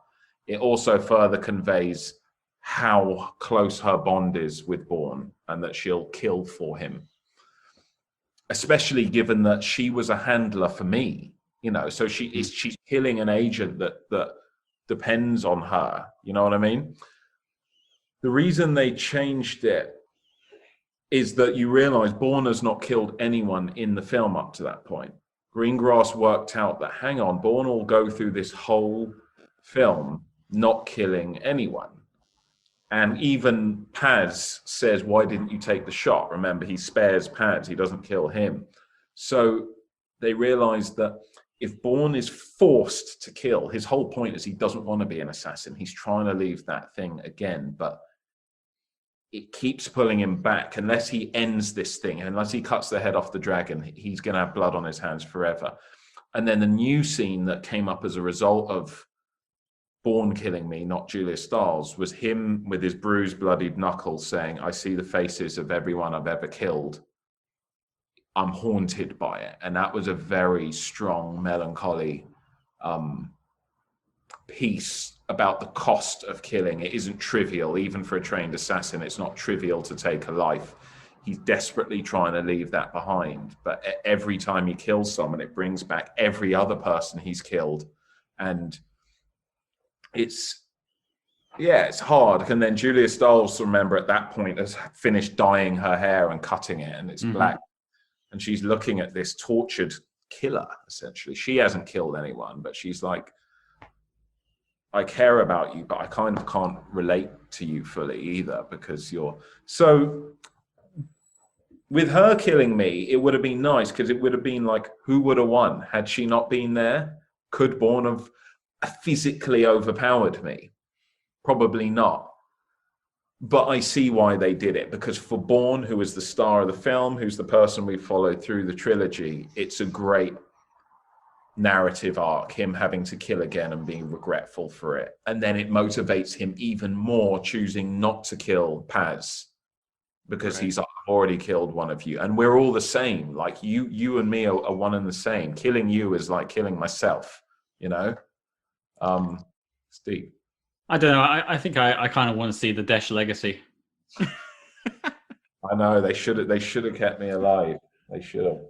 It also further conveys how close her bond is with Bourne and that she'll kill for him, especially given that she was a handler for me, so she's killing an agent that depends on her. You know what I mean? The reason they changed it is that you realize Bourne has not killed anyone in the film up to that point. Greengrass worked out that, hang on, Bourne will go through this whole film not killing anyone. And even Paz says, why didn't you take the shot? Remember, he spares Paz. He doesn't kill him. So they realized that if Bourne is forced to kill, his whole point is he doesn't want to be an assassin. He's trying to leave that thing again, but it keeps pulling him back. Unless he ends this thing, unless he cuts the head off the dragon, he's going to have blood on his hands forever. And then the new scene that came up as a result of Bourne killing me, not Julia Stiles, was him with his bruised, bloodied knuckles saying, I see the faces of everyone I've ever killed. I'm haunted by it. And that was a very strong, melancholy piece about the cost of killing. It isn't trivial. Even for a trained assassin, it's not trivial to take a life. He's desperately trying to leave that behind. But every time he kills someone, it brings back every other person he's killed. And it's hard. And then Julia Stiles, remember, at that point has finished dyeing her hair and cutting it, and it's black. And she's looking at this tortured killer, essentially. She hasn't killed anyone, but she's like, I care about you, but I kind of can't relate to you fully either because you're... So with her killing me, it would have been nice because it would have been like, who would have won? Had she not been there? Could Bourne have physically overpowered me? Probably not. But I see why they did it, because for Bourne, who is the star of the film, who's the person we followed through the trilogy, it's a great narrative arc, him having to kill again and being regretful for it. And then it motivates him even more choosing not to kill Paz, because he's like, I've already killed one of you. And we're all the same. Like you and me are one and the same. Killing you is like killing myself, It's deep. I don't know. I think I kind of want to see the Desh legacy. I know they should have kept me alive. They should have.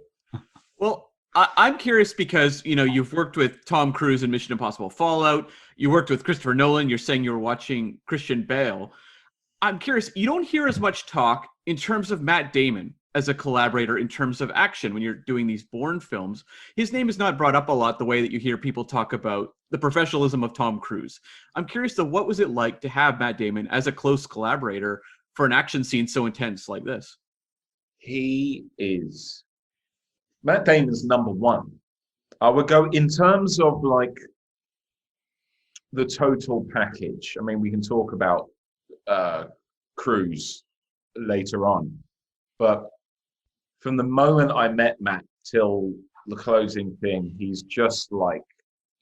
Well, I'm curious because you've worked with Tom Cruise in Mission Impossible Fallout. You worked with Christopher Nolan. You're saying you were watching Christian Bale. I'm curious. You don't hear as much talk in terms of Matt Damon as a collaborator in terms of action when you're doing these Bourne films. His name is not brought up a lot the way that you hear people talk about the professionalism of Tom Cruise. I'm curious, though, what was it like to have Matt Damon as a close collaborator for an action scene so intense like this? Matt Damon's number one. I would go in terms of like the total package. I mean, we can talk about Cruise later on, but from the moment I met Matt till the closing thing, he's just like,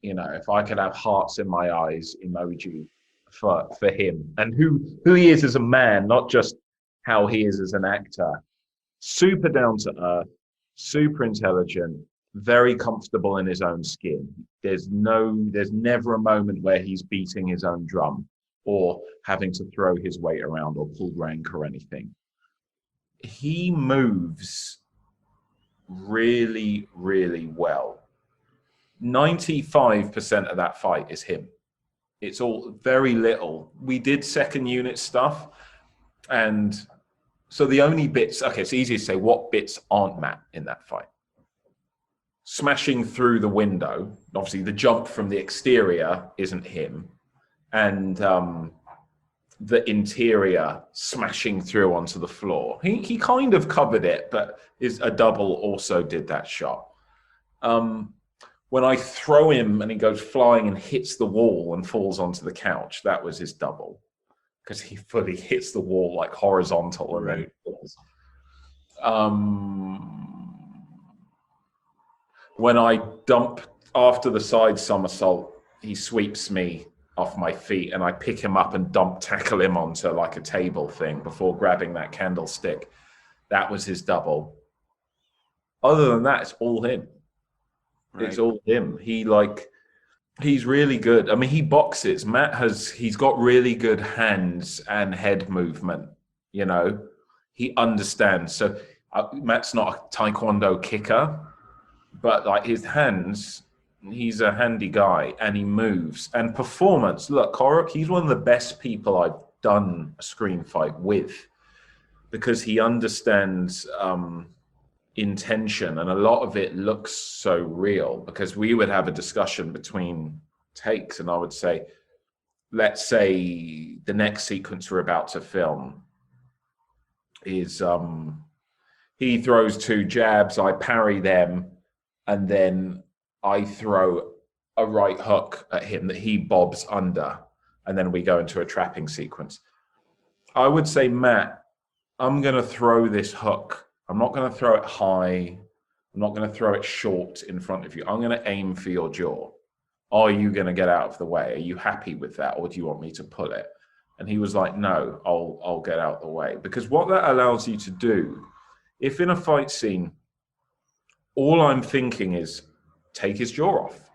if I could have hearts in my eyes emoji for him and who he is as a man, not just how he is as an actor. Super down to earth, super intelligent, very comfortable in his own skin. There's never a moment where he's beating his own drum or having to throw his weight around or pull rank or anything. He moves really, really well. 95% of that fight is him. It's all very little. We did second unit stuff, and so the only bits, it's easy to say what bits aren't Matt in that fight. Smashing through the window, obviously the jump from the exterior isn't him, and the interior smashing through onto the floor. He kind of covered it, but a double also did that shot. When I throw him and he goes flying and hits the wall and falls onto the couch, that was his double, because he fully hits the wall like horizontal and then falls. When I dump after the side somersault, he sweeps me off my feet and I pick him up and tackle him onto like a table thing before grabbing that candlestick. That was his double. Other than that, it's all him. Right. It's all him. He's really good. I mean, he boxes. He's got really good hands and head movement. You know, he understands. So Matt's not a taekwondo kicker, but like his hands, he's a handy guy and he moves. And performance, look, Koruk, he's one of the best people I've done a screen fight with, because he understands intention, and a lot of it looks so real, because we would have a discussion between takes and I would say, let's say the next sequence we're about to film is he throws 2 jabs, I parry them, and then I throw a right hook at him that he bobs under, and then we go into a trapping sequence. I would say, Matt, I'm going to throw this hook. I'm not going to throw it high. I'm not going to throw it short in front of you. I'm going to aim for your jaw. Are you going to get out of the way? Are you happy with that? Or do you want me to pull it? And he was like, no, I'll get out of the way. Because what that allows you to do, if in a fight scene, all I'm thinking is take his jaw off.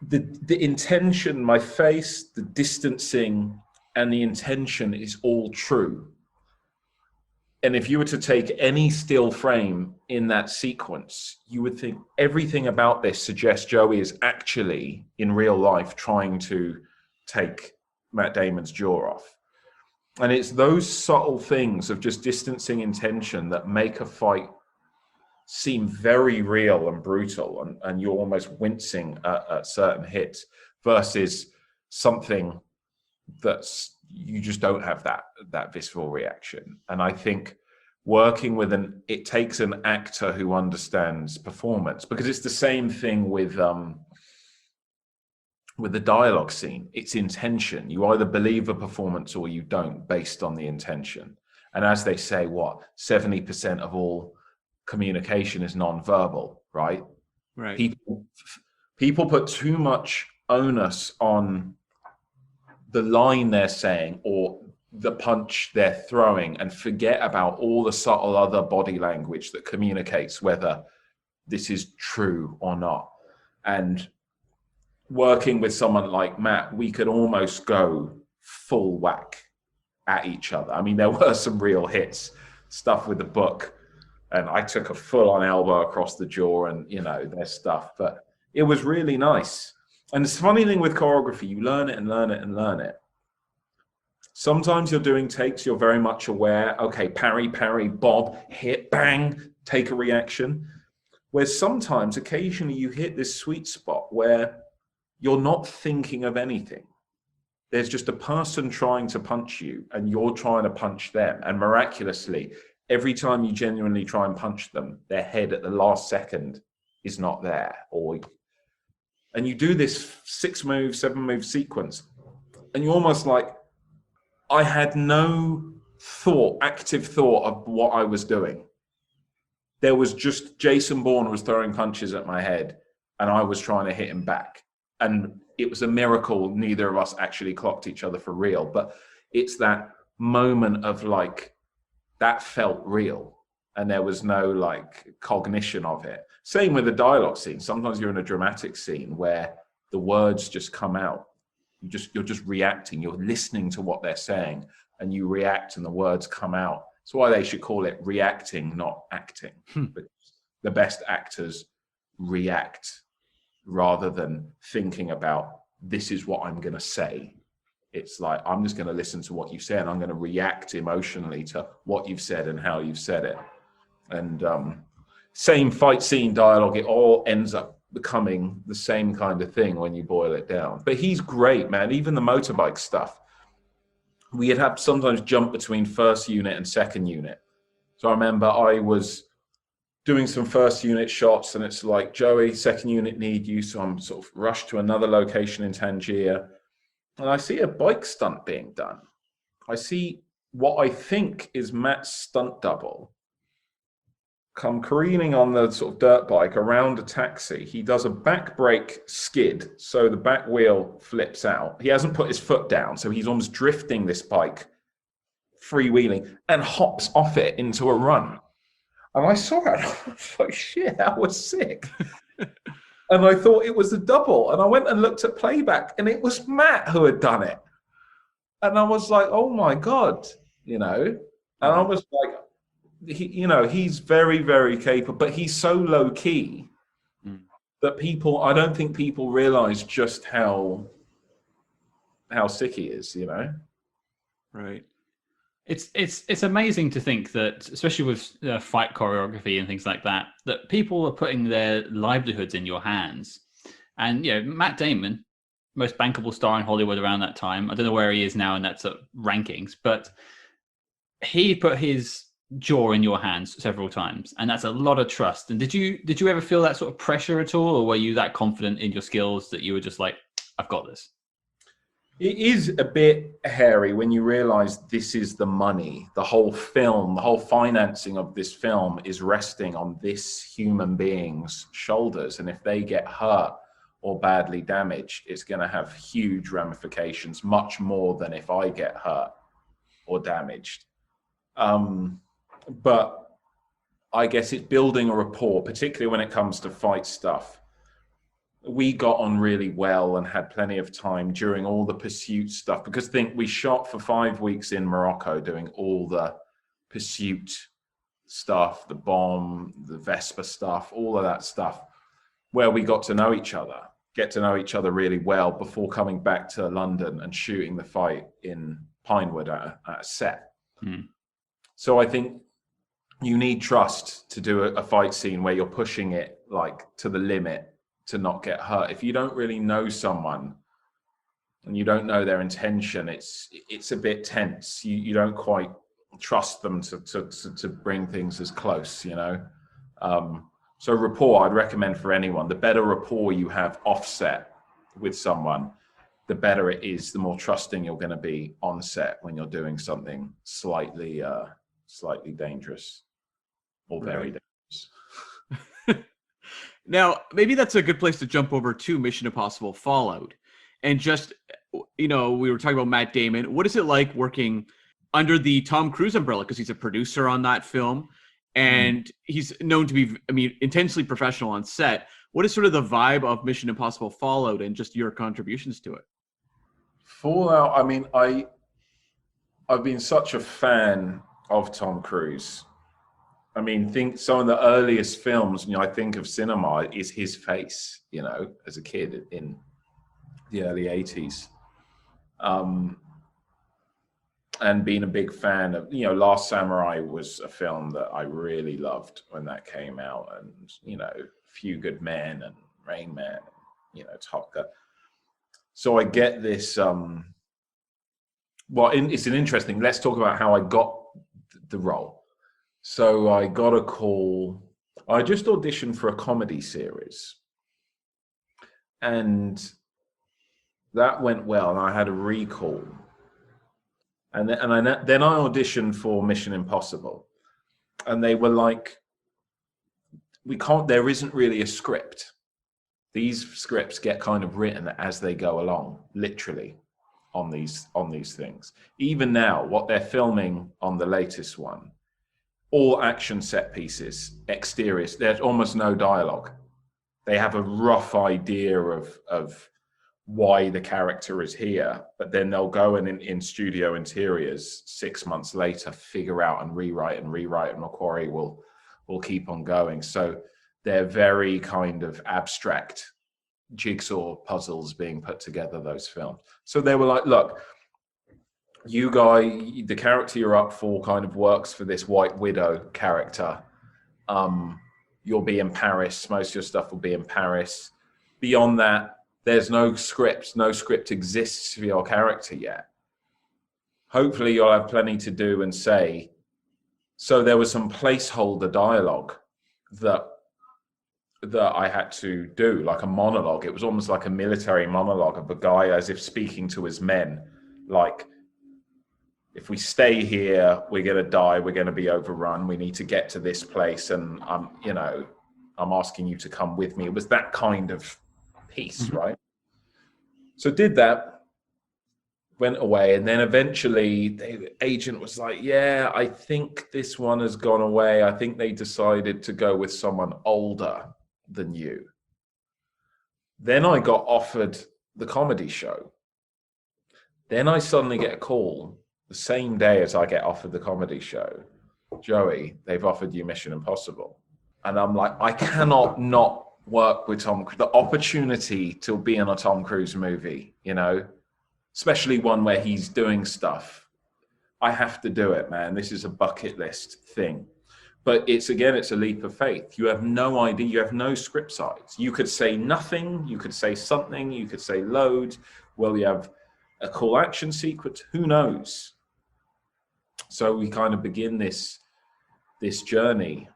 The intention, my face, the distancing, and the intention is all true. And if you were to take any still frame in that sequence, you would think everything about this suggests Joey is actually, in real life, trying to take Matt Damon's jaw off. And it's those subtle things of just distancing intention that make a fight seem very real and brutal, and you're almost wincing at certain hits, versus something that's, you just don't have that visceral reaction. And I think working with it takes an actor who understands performance, because it's the same thing with the dialogue scene. It's intention. You either believe a performance or you don't, based on the intention. And as they say, 70% of all communication is non-verbal, right? Right. People put too much onus on the line they're saying or the punch they're throwing, and forget about all the subtle other body language that communicates whether this is true or not. And working with someone like Matt, we could almost go full whack at each other. I mean, there were some real hits, stuff with the book, and I took a full-on elbow across the jaw, and there's stuff, but it was really nice. And the funny thing with choreography, you learn it and learn it and learn it. Sometimes you're doing takes, you're very much aware, okay, parry, bob, hit, bang, take a reaction. Whereas sometimes, occasionally, you hit this sweet spot where you're not thinking of anything. There's just a person trying to punch you, and you're trying to punch them. And miraculously, every time you genuinely try and punch them, their head at the last second is not there. And you do this 6-move, 7-move sequence, and you're almost like, I had no active thought of what I was doing. There was just Jason Bourne was throwing punches at my head, and I was trying to hit him back. And it was a miracle neither of us actually clocked each other for real. But it's that moment of that felt real, and there was no cognition of it. Same with the dialogue scene. Sometimes you're in a dramatic scene where the words just come out. You're just reacting. You're listening to what they're saying, and you react, and the words come out. That's why they should call it reacting, not acting. But the best actors react rather than thinking about, this is what I'm going to say. It's like, I'm just going to listen to what you say, and I'm going to react emotionally to what you've said and how you've said it. And same fight scene dialogue, it all ends up becoming the same kind of thing when you boil it down. But he's great, man. Even the motorbike stuff, we'd have sometimes jump between first unit and second unit. So I remember I was doing some first unit shots, and it's like, Joey, second unit need you. So I'm sort of rushed to another location in Tangier, and I see a bike stunt being done. I see what I think is Matt's stunt double come careening on the sort of dirt bike around a taxi. He does a back brake skid, so the back wheel flips out. He hasn't put his foot down, so he's almost drifting this bike, freewheeling, and hops off it into a run. And I saw it, and I was like, shit, that was sick. And I thought it was a double, and I went and looked at playback, and it was Matt who had done it. And I was like, oh my God, you know? And I was like, he's very, very capable, but he's so low key that I don't think people realize just how sick he is, you know? Right. It's amazing to think that, especially with fight choreography and things like that, that people are putting their livelihoods in your hands. And, Matt Damon, most bankable star in Hollywood around that time. I don't know where he is now in that sort of rankings, but he put his jaw in your hands several times, and that's a lot of trust. And did you ever feel that sort of pressure at all, or were you that confident in your skills that you were just like, I've got this? It is a bit hairy when you realize this is the money. The whole film, the whole financing of this film is resting on this human being's shoulders. And if they get hurt or badly damaged, it's going to have huge ramifications, much more than if I get hurt or damaged. But I guess it's building a rapport, particularly when it comes to fight stuff. We got on really well and had plenty of time during all the pursuit stuff, because we shot for 5 weeks in Morocco doing all the pursuit stuff, the bomb, the Vespa stuff, all of that stuff, where we get to know each other really well before coming back to London and shooting the fight in Pinewood at a set. So I think you need trust to do a fight scene where you're pushing it like to the limit to not get hurt. If you don't really know someone and you don't know their intention, it's a bit tense. You don't quite trust them to bring things as close, you know? So rapport, I'd recommend for anyone. The better rapport you have offset with someone, the better it is, the more trusting you're going to be on set when you're doing something slightly dangerous or very dangerous. Now, maybe that's a good place to jump over to Mission Impossible Fallout. And just, we were talking about Matt Damon. What is it like working under the Tom Cruise umbrella? Because he's a producer on that film, and he's known to be, intensely professional on set. What is sort of the vibe of Mission Impossible Fallout and just your contributions to it? Fallout, I've been such a fan of Tom Cruise. Think some of the earliest films, I think of cinema is his face, as a kid in the early 80s. And being a big fan of, Last Samurai was a film that I really loved when that came out, and, Few Good Men and Rain Man, Top Gun. So I get this, it's an interesting, let's talk about how I got the role. So I got a call. I just auditioned for a comedy series, and that went well, and I had a recall. And then I auditioned for Mission Impossible, and they were like, there isn't really a script. These scripts get kind of written as they go along, literally, on these things. Even now, what they're filming on the latest one, all action set pieces, exteriors, there's almost no dialogue. They have a rough idea of why the character is here, but then they'll go in studio interiors 6 months later, figure out and rewrite, and Macquarie will keep on going. So they're very kind of abstract jigsaw puzzles being put together, those films. So they were like, look, you guy, the character you're up for kind of works for this White Widow character. You'll be in Paris. Most of your stuff will be in Paris. Beyond that, there's no script. No script exists for your character yet. Hopefully you'll have plenty to do and say. So there was some placeholder dialogue that I had to do, like a monologue. It was almost like a military monologue of a guy as if speaking to his men, like, if we stay here, we're going to die. We're going to be overrun. We need to get to this place. And I'm asking you to come with me. It was that kind of piece, right? So did that, went away. And then eventually the agent was like, yeah, I think this one has gone away. I think they decided to go with someone older than you. Then I got offered the comedy show. Then I suddenly get a call the same day as I get offered the comedy show. Joey, they've offered you Mission Impossible. And I'm like, I cannot not work with Tom Cruise. The opportunity to be in a Tom Cruise movie, you know, especially one where he's doing stuff. I have to do it, man. This is a bucket list thing. But it's a leap of faith. You have no idea. You have no script sides. You could say nothing. You could say something. You could say loads. Well, you have a cool action sequence. Who knows? So we kind of begin this journey.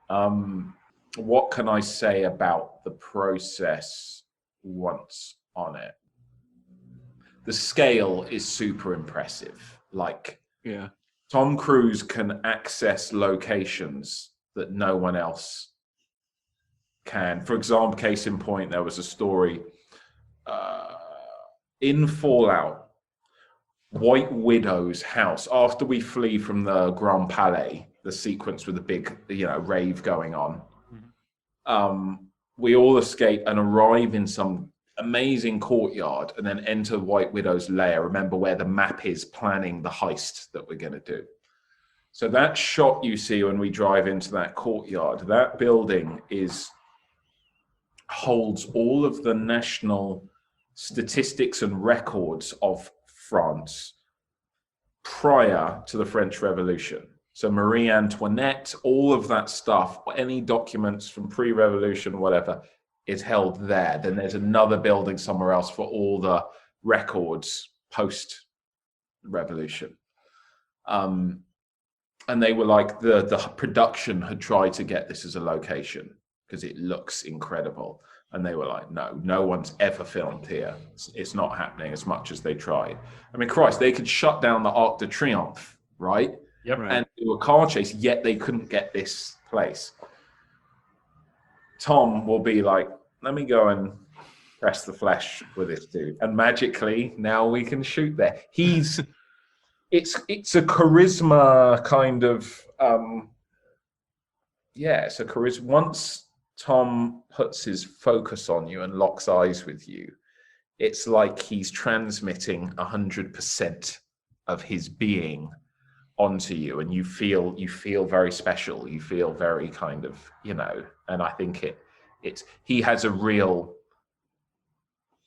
What can I say about the process once on it? The scale is super impressive. Like, yeah, Tom Cruise can access locations that no one else can. For example, case in point, there was a story in Fallout, White Widow's house. After we flee from the Grand Palais, the sequence with the big, rave going on, we all escape and arrive in some amazing courtyard and then enter White Widow's lair. Remember where the map is planning the heist that we're going to do. So that shot you see when we drive into that courtyard, that building holds all of the national statistics and records of France prior to the French Revolution. So Marie Antoinette, all of that stuff, any documents from pre-revolution, whatever, is held there. Then there's another building somewhere else for all the records post-revolution. And they were like, the production had tried to get this as a location because it looks incredible. And they were like, no one's ever filmed here. It's not happening as much as they tried. I mean, Christ, they could shut down the Arc de Triomphe, right? Yep. Right. And do a car chase, yet they couldn't get this place. Tom will be like, let me go and press the flesh with this dude. And magically, now we can shoot there. It's a charisma kind of, it's a charisma. Once Tom puts his focus on you and locks eyes with you, it's like he's transmitting 100% of his being onto you, and you feel very special. You feel very kind of, and I think he has a real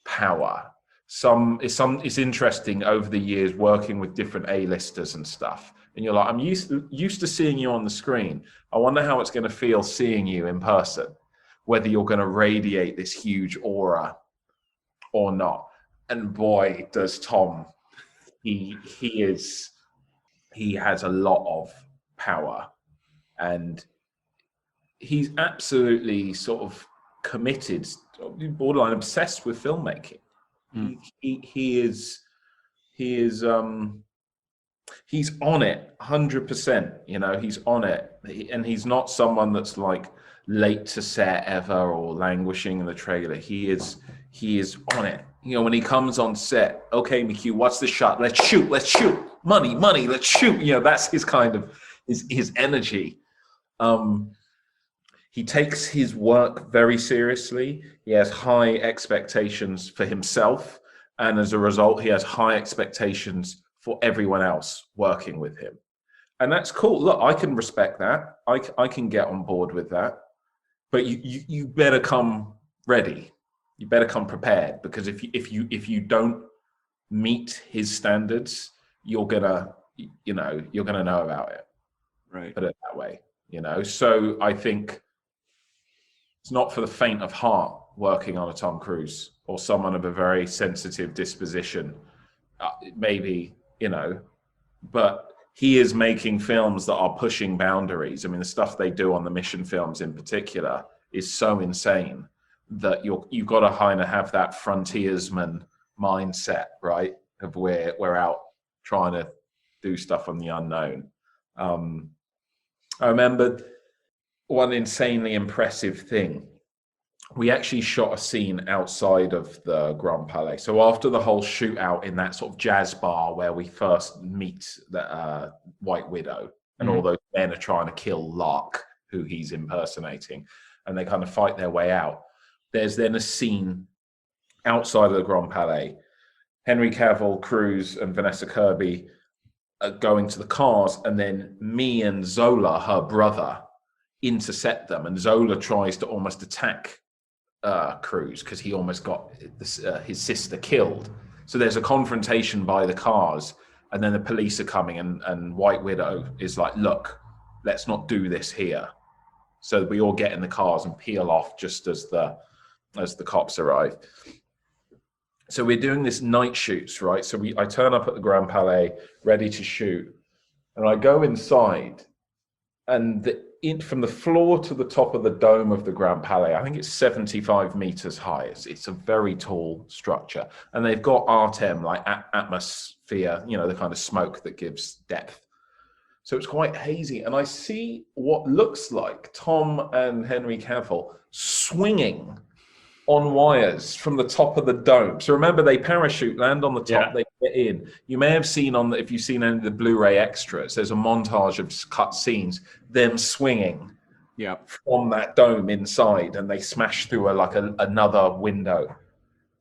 power. It's interesting over the years working with different A-listers and stuff, and you're like, I'm used to seeing you on the screen. I wonder how it's going to feel seeing you in person, whether you're going to radiate this huge aura or not. And boy, does Tom. He has a lot of power, and he's absolutely sort of committed, borderline obsessed with filmmaking. He's on it 100%. He's on it, and he's not someone that's like late to set ever or languishing in the trailer. He is on it. When he comes on set, okay, McHugh, what's the shot? Let's shoot. Money, let's shoot. That's his kind of his energy. He takes his work very seriously. He has high expectations for himself, and as a result, he has high expectations for everyone else working with him. And that's cool. Look, I can respect that. I can get on board with that. But you better come ready. You better come prepared, because if you don't meet his standards, you're gonna know about it. Right. Put it that way. So I think it's not for the faint of heart working on a Tom Cruise or someone of a very sensitive disposition. Maybe, but he is making films that are pushing boundaries. I mean, the stuff they do on the mission films in particular is so insane that you've got to kind of have that frontiersman mindset, right? Of where we're out trying to do stuff on the unknown. I remember one insanely impressive thing. We actually shot a scene outside of the Grand Palais. So after the whole shootout in that sort of jazz bar where we first meet the White Widow, and all those men are trying to kill Lark, who he's impersonating, and they kind of fight their way out. There's then a scene outside of the Grand Palais. Henry Cavill, Cruz, and Vanessa Kirby are going to the cars, and then me and Zola, her brother, intercept them, and Zola tries to almost attack Cruz because he almost got his sister killed. So there's a confrontation by the cars, and then the police are coming, and White Widow is like, look, let's not do this here. So we all get in the cars and peel off just as the cops arrive. So we're doing this night shoots, right? So I turn up at the Grand Palais ready to shoot, and I go inside, and from the floor to the top of the dome of the Grand Palais, I think it's 75 meters high. It's a very tall structure, and they've got Artem, like atmosphere, the kind of smoke that gives depth. So it's quite hazy, and I see what looks like Tom and Henry Cavill swinging on wires from the top of the dome. So remember, they parachute, land on the top, they get in. You may have seen if you've seen any of the Blu-ray extras, there's a montage of cut scenes, them swinging from that dome inside, and they smash through another window.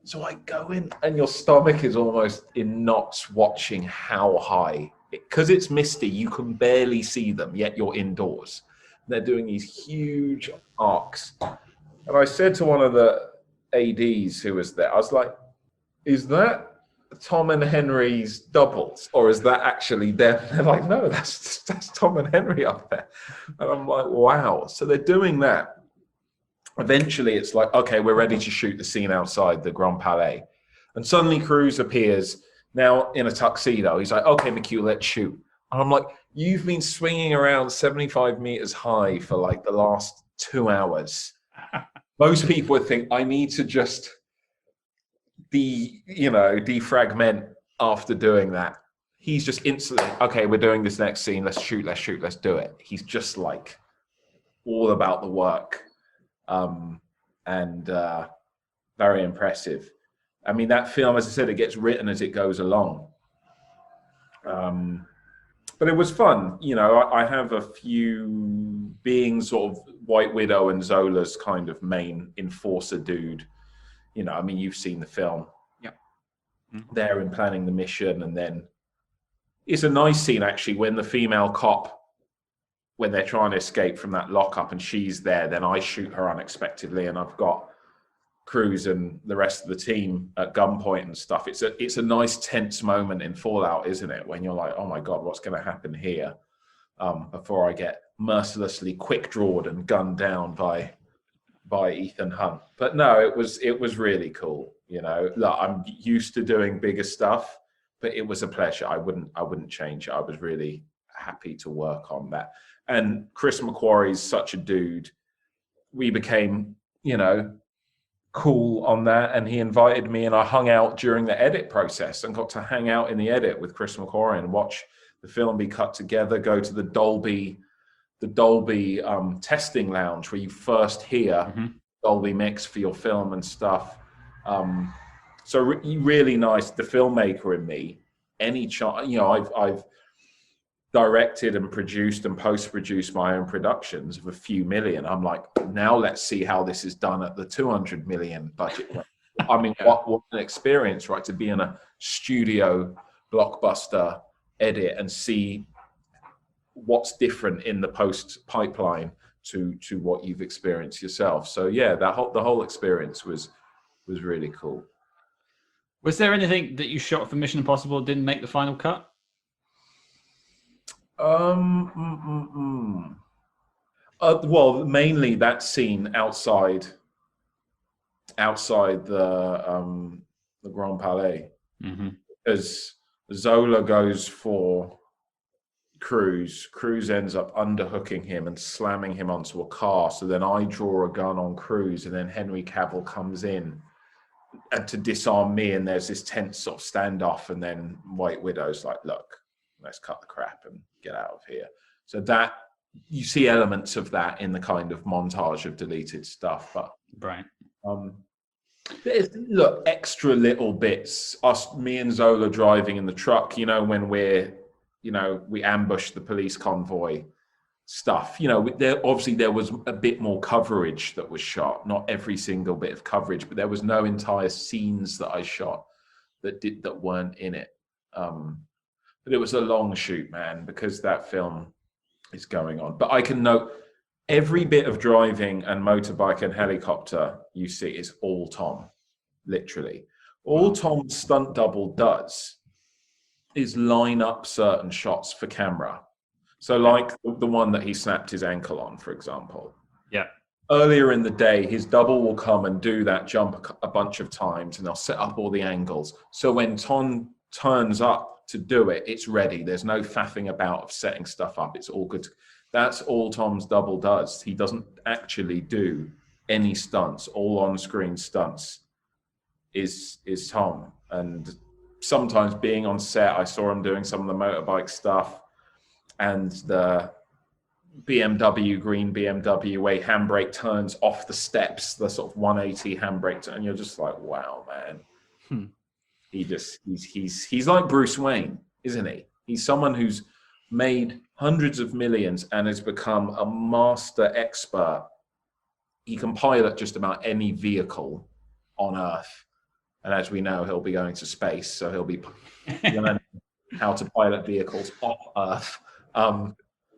So I go in, and your stomach is almost in knots watching how high. Because it's misty, you can barely see them, yet you're indoors. They're doing these huge arcs. And I said to one of the ADs who was there, I was like, is that Tom and Henry's doubles, or is that actually them? They're like, no, that's Tom and Henry up there. And I'm like, wow. So they're doing that. Eventually it's like, okay, we're ready to shoot the scene outside the Grand Palais. And suddenly Cruz appears, now in a tuxedo. He's like, okay, McHugh, let's shoot. And I'm like, you've been swinging around 75 meters high for like the last 2 hours. Most people would think I need to just defragment after doing that. He's just instantly, okay, we're doing this next scene. Let's shoot, let's do it. He's just like all about the work. And very impressive. I mean, that film, as I said, it gets written as it goes along. But it was fun. I have a few, being sort of White Widow and Zola's kind of main enforcer dude. I mean, you've seen the film. Yeah. There in planning the mission, and then it's a nice scene actually when the female cop, when they're trying to escape from that lockup and she's there, then I shoot her unexpectedly, and I've got Cruz and the rest of the team at gunpoint and stuff. It's a nice tense moment in Fallout, isn't it? When you're like, oh my God, what's going to happen here? Before I get mercilessly quick drawed and gunned down by Ethan Hunt. But no, it was really cool. Look, I'm used to doing bigger stuff, but it was a pleasure. I wouldn't change it. I was really happy to work on that. And Chris McQuarrie's such a dude. We became, cool on that, and he invited me, and I hung out during the edit process and got to hang out in the edit with Chris McQuarrie and watch the film be cut together, go to the Dolby testing lounge where you first hear Dolby mix for your film and stuff. So really nice. The filmmaker in me, I've directed and produced and post-produced my own productions of a few million. I'm like, now let's see how this is done at the 200 million budget. I mean, what an experience, right? To be in a studio blockbuster edit and see what's different in the post pipeline to what you've experienced yourself. So yeah, the whole experience was really cool. Was there anything that you shot for Mission Impossible that didn't make the final cut? Well, mainly that scene outside the Grand Palais, because Zola goes for Cruise. Cruise ends up underhooking him and slamming him onto a car. So then I draw a gun on Cruise, and then Henry Cavill comes in and to disarm me, and there's this tense sort of standoff, and then White Widow's like, look, let's cut the crap and get out of here. So that you see elements of that in the kind of montage of deleted stuff, but right. There's, look, extra little bits. Me and Zola driving in the truck, when we ambush the police convoy stuff. There was a bit more coverage that was shot. Not every single bit of coverage, but there was no entire scenes that I shot that weren't in it. But it was a long shoot, man, because that film is going on. But I can note every bit of driving and motorbike and helicopter you see is all Tom, literally. All Tom's stunt double does is line up certain shots for camera. So like the one that he snapped his ankle on, for example. Yeah. Earlier in the day, his double will come and do that jump a bunch of times, and they'll set up all the angles. So when Tom turns up to do it, it's ready. There's no faffing about of setting stuff up. It's all good. That's all Tom's double does. He doesn't actually do any stunts. All on-screen stunts is Tom. And sometimes being on set, I saw him doing some of the motorbike stuff and the green BMW way handbrake turns off the steps, the sort of 180 handbrake turn. And you're just like, wow, man. He's like Bruce Wayne, isn't he? He's someone who's made hundreds of millions and has become a master expert. He can pilot just about any vehicle on Earth. And as we know, he'll be going to space, so he'll be learning how to pilot vehicles off Earth.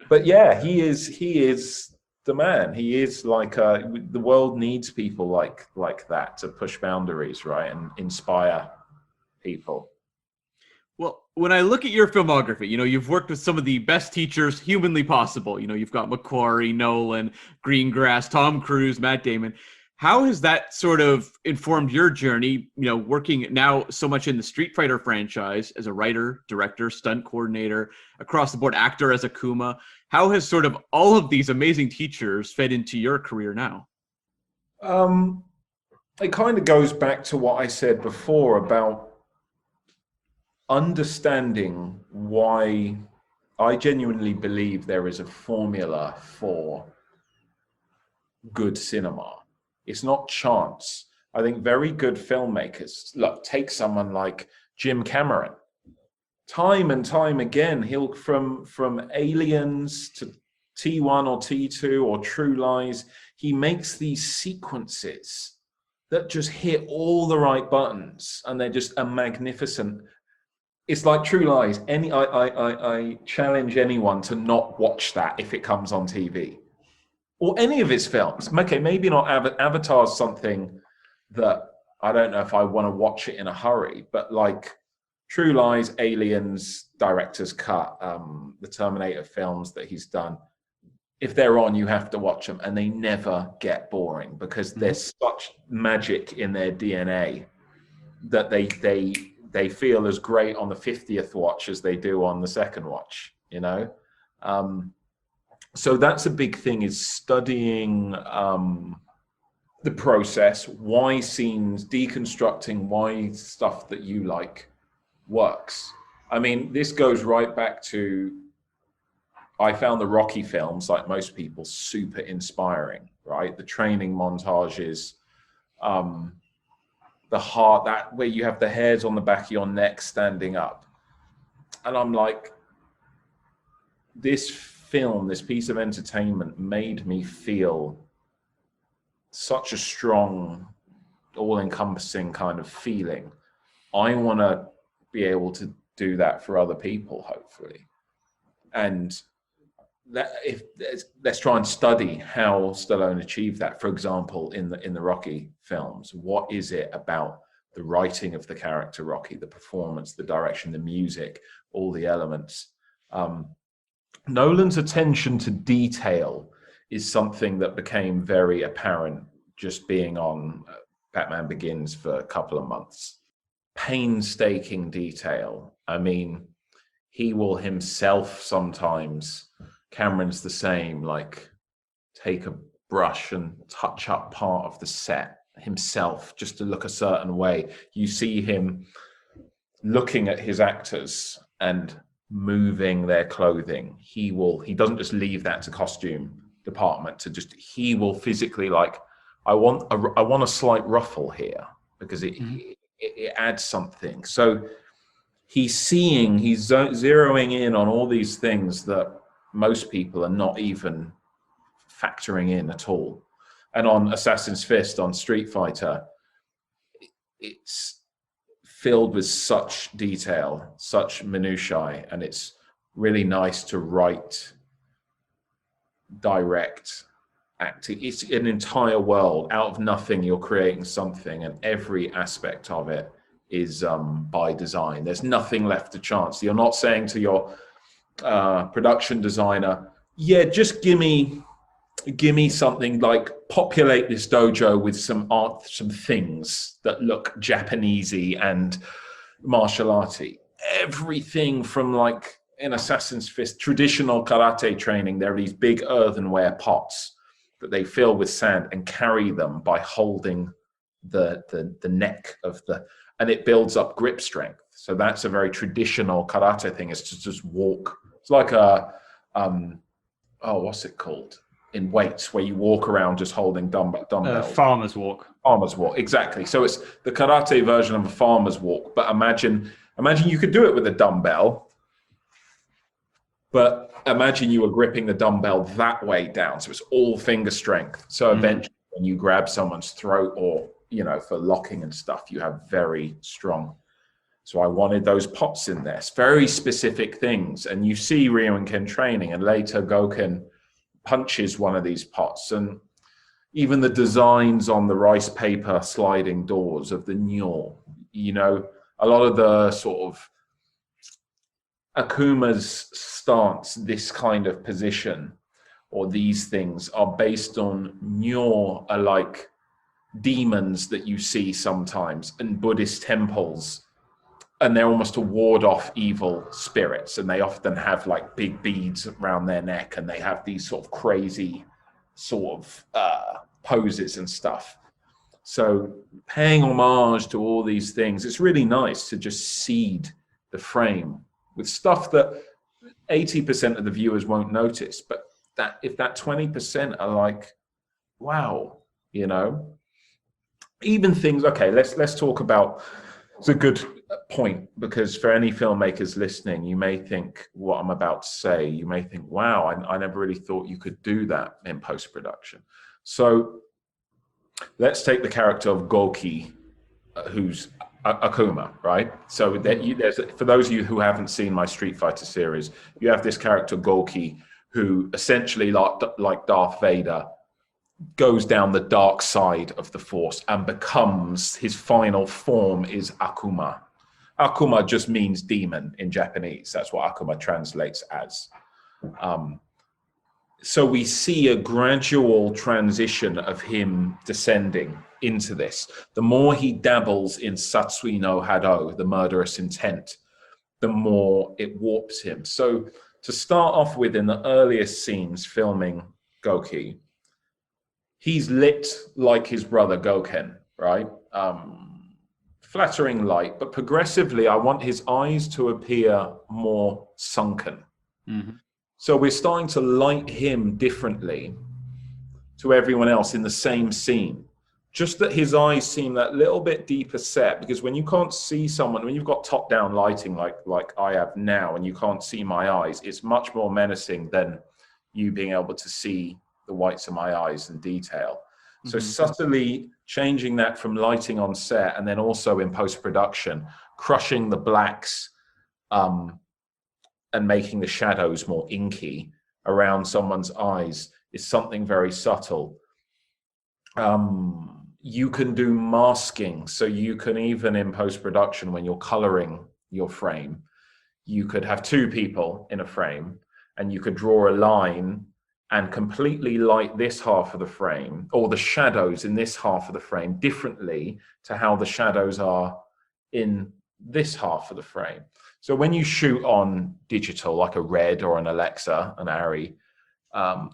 But yeah, he is the man. He is like the world needs people like that to push boundaries, right, and inspire people. Well, when I look at your filmography, you've worked with some of the best teachers humanly possible. You've got Macquarie, Nolan, Greengrass, Tom Cruise, Matt Damon. How has that sort of informed your journey, working now so much in the Street Fighter franchise as a writer, director, stunt coordinator, across the board actor as Akuma? How has sort of all of these amazing teachers fed into your career now? It kind of goes back to what I said before about understanding why I genuinely believe there is a formula for good cinema. It's not chance. I think very good filmmakers, look, take someone like Jim Cameron. Time and time again, he'll from Aliens to T1 or T2 or True Lies, he makes these sequences that just hit all the right buttons, and they're just a magnificent. It's like True Lies. I challenge anyone to not watch that if it comes on TV. Or any of his films. Okay, maybe not Avatar's something that I don't know if I want to watch it in a hurry, but like True Lies, Aliens, Director's Cut, the Terminator films that he's done, if they're on, you have to watch them, and they never get boring because there's such magic in their DNA that they feel as great on the 50th watch as they do on the second watch, So that's a big thing, is studying the process, why scenes, deconstructing why stuff that you like works. I mean, this goes right back to, I found the Rocky films, like most people, super inspiring, right? The training montages, the heart, that where you have the hairs on the back of your neck standing up. And I'm like, this film, this piece of entertainment made me feel such a strong, all-encompassing kind of feeling. I want to be able to do that for other people, hopefully. And let's try and study how Stallone achieved that. For example, in the Rocky films, what is it about the writing of the character Rocky, the performance, the direction, the music, all the elements? Nolan's attention to detail is something that became very apparent just being on Batman Begins for a couple of months. Painstaking detail. I mean, he will himself sometimes, Cameron's the same, like take a brush and touch up part of the set himself just to look a certain way. You see him looking at his actors and moving their clothing. He doesn't just leave that to costume department to just, he will physically like, I want a slight ruffle here because it adds something. So he's zeroing in on all these things that most people are not even factoring in at all. And on Assassin's Fist, on Street Fighter, it's filled with such detail, such minutiae, and it's really nice to write, direct, acting. It's an entire world. Out of nothing, you're creating something, and every aspect of it is by design. There's nothing left to chance. You're not saying to your production designer, yeah, just give me something, like populate this dojo with some art, some things that look Japanesey and martial arty. Everything from, like in Assassin's Fist, traditional karate training, there are these big earthenware pots that they fill with sand and carry them by holding the neck of and it builds up grip strength. So that's a very traditional karate thing, is to just walk. It's like what's it called? In weights, where you walk around just holding dumbbells. Farmer's walk. Farmer's walk, exactly. So it's the karate version of a farmer's walk. But imagine you could do it with a dumbbell, but imagine you were gripping the dumbbell that way down. So it's all finger strength. So eventually when you grab someone's throat, or, for locking and stuff, you have very strong. So I wanted those pots in there. It's very specific things. And you see Ryu and Ken training, and later Goken punches one of these pots, and even the designs on the rice paper sliding doors of the Nyo, a lot of the sort of Akuma's stance, this kind of position, or these things are based on Nyo, are like demons that you see sometimes in Buddhist temples, and they're almost to ward off evil spirits, and they often have like big beads around their neck, and they have these sort of crazy sort of poses and stuff. So paying homage to all these things, it's really nice to just seed the frame with stuff that 80% of the viewers won't notice, but that if that 20% are like, wow, even things. Okay, let's talk about. It's a good point, because for any filmmakers listening, you may think what I'm about to say, you may think, wow, I never really thought you could do that in post-production. So let's take the character of Goki, who's Akuma, right? So there's, for those of you who haven't seen my Street Fighter series, you have this character Goki, who essentially, like Darth Vader, goes down the dark side of the Force and becomes, his final form is Akuma. Akuma just means demon in Japanese. That's what Akuma translates as. So we see a gradual transition of him descending into this. The more he dabbles in Satsui no Hado, the murderous intent, the more it warps him. So to start off with, in the earliest scenes filming Goki, he's lit like his brother Goken, right? Flattering light, but progressively I want his eyes to appear more sunken. So we're starting to light him differently to everyone else in the same scene. Just that his eyes seem that little bit deeper set, because when you can't see someone, when you've got top-down lighting like I have now, and you can't see my eyes, it's much more menacing than you being able to see the whites of my eyes in detail. So subtly changing that from lighting on set, and then also in post-production, crushing the blacks and making the shadows more inky around someone's eyes is something very subtle. You can do masking, so you can, even in post-production, when you're coloring your frame, you could have two people in a frame, and you could draw a line and completely light this half of the frame, or the shadows in this half of the frame, differently to how the shadows are in this half of the frame. So when you shoot on digital, like a Red or an Alexa, an Arri,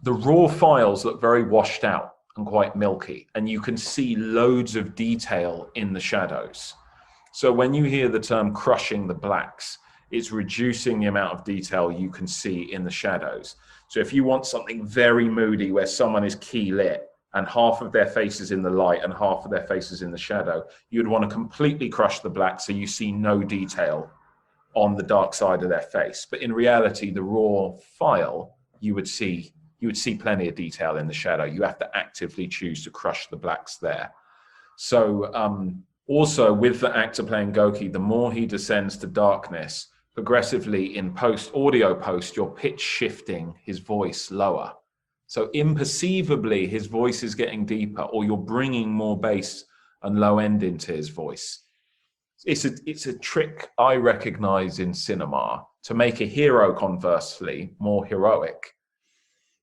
the raw files look very washed out and quite milky, and you can see loads of detail in the shadows. So when you hear the term crushing the blacks, it's reducing the amount of detail you can see in the shadows. So if you want something very moody where someone is key lit and half of their face is in the light and half of their face is in the shadow, you'd want to completely crush the black so you see no detail on the dark side of their face. But in reality, the raw file, you would see plenty of detail in the shadow. You have to actively choose to crush the blacks there. So also with the actor playing Goki, the more he descends to darkness, progressively in audio post, you're pitch shifting his voice lower. So imperceivably, his voice is getting deeper, or you're bringing more bass and low end into his voice. It's a trick I recognize in cinema to make a hero, conversely, more heroic.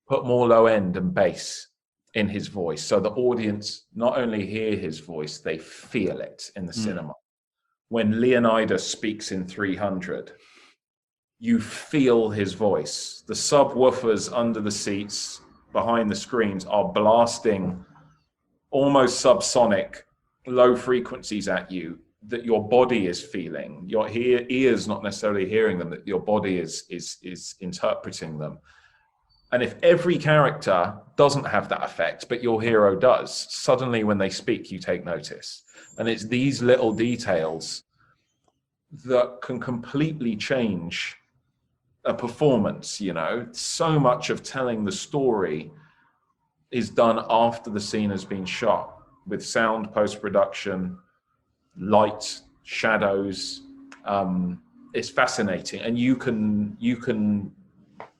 Put more low end and bass in his voice, so the audience not only hear his voice, they feel it in the cinema. When Leonidas speaks in 300, you feel his voice. The subwoofers under the seats behind the screens are blasting almost subsonic low frequencies at you that your body is feeling. Your ears not necessarily hearing them, that your body is interpreting them. And if every character doesn't have that effect, but your hero does, suddenly when they speak, you take notice. And it's these little details that can completely change a performance, you know. So much of telling the story is done after the scene has been shot, with sound, post-production, light, shadows. It's fascinating. And you can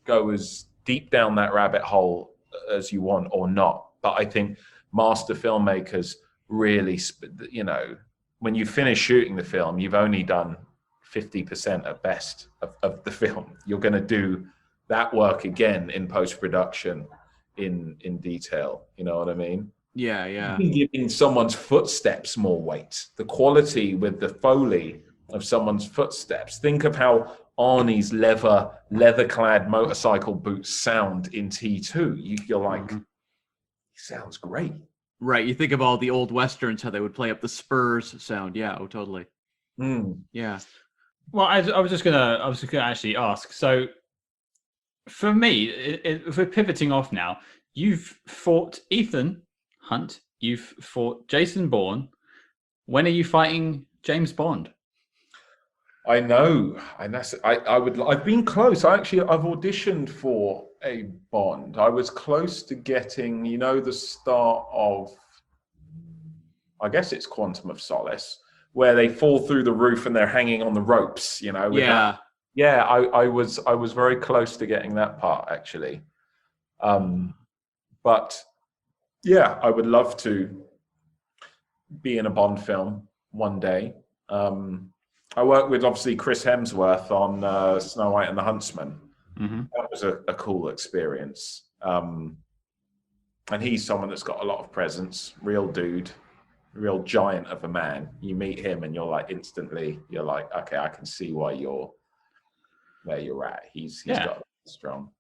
go as deep down that rabbit hole as you want or not. But I think master filmmakers really, you know, when you finish shooting the film, you've only done 50% at best of the film. You're going to do that work again in post-production in detail. You know what I mean? Yeah. Giving someone's footsteps more weight, the quality with the Foley of someone's footsteps. Think of how Arnie's leather-clad motorcycle boots sound in T2. You're like, he sounds great. Right. You think of all the old Westerns, how they would play up the Spurs sound. Yeah. Oh, totally. Yeah. Well, I was gonna actually ask. So, for me, if we're pivoting off now, you've fought Ethan Hunt, you've fought Jason Bourne. When are you fighting James Bond? I know, and I've been close. I've auditioned for a Bond. I was close to getting, you know, the start of, I guess it's Quantum of Solace, where they fall through the roof and they're hanging on the ropes, you know. I was very close to getting that part, actually. But yeah, I would love to be in a Bond film one day. I worked with, obviously, Chris Hemsworth on Snow White and the Huntsman. That was a cool experience. And he's someone that's got a lot of presence, real dude, real giant of a man. You meet him and you're like, instantly, you're like, okay, I can see why you're where you're at. He's got strong.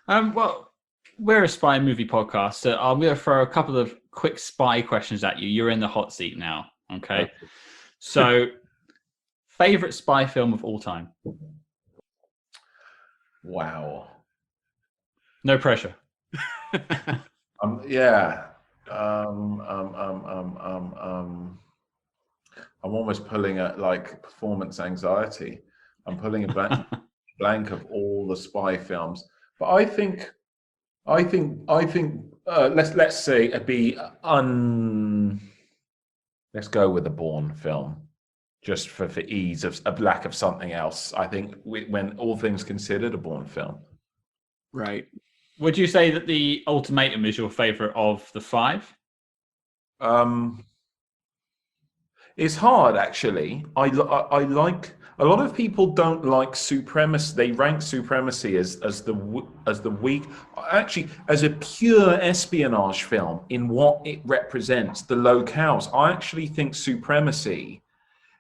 Well, we're a spy movie podcast, so I'm going to throw a couple of quick spy questions at you. You're in the hot seat now, okay? So, favorite spy film of all time? Wow. No pressure. Yeah. I'm almost pulling at like performance anxiety. I'm pulling a blank of all the spy films, but I think let's say it'd be let's go with the Bourne film, just for ease of a lack of something else. I think when all things considered, a Bourne film. Right. Would you say that the Ultimatum is your favorite of the five? It's hard, actually. I like, a lot of people don't like Supremacy. They rank Supremacy as the weak, actually, as a pure espionage film in what it represents, the locales. I actually think Supremacy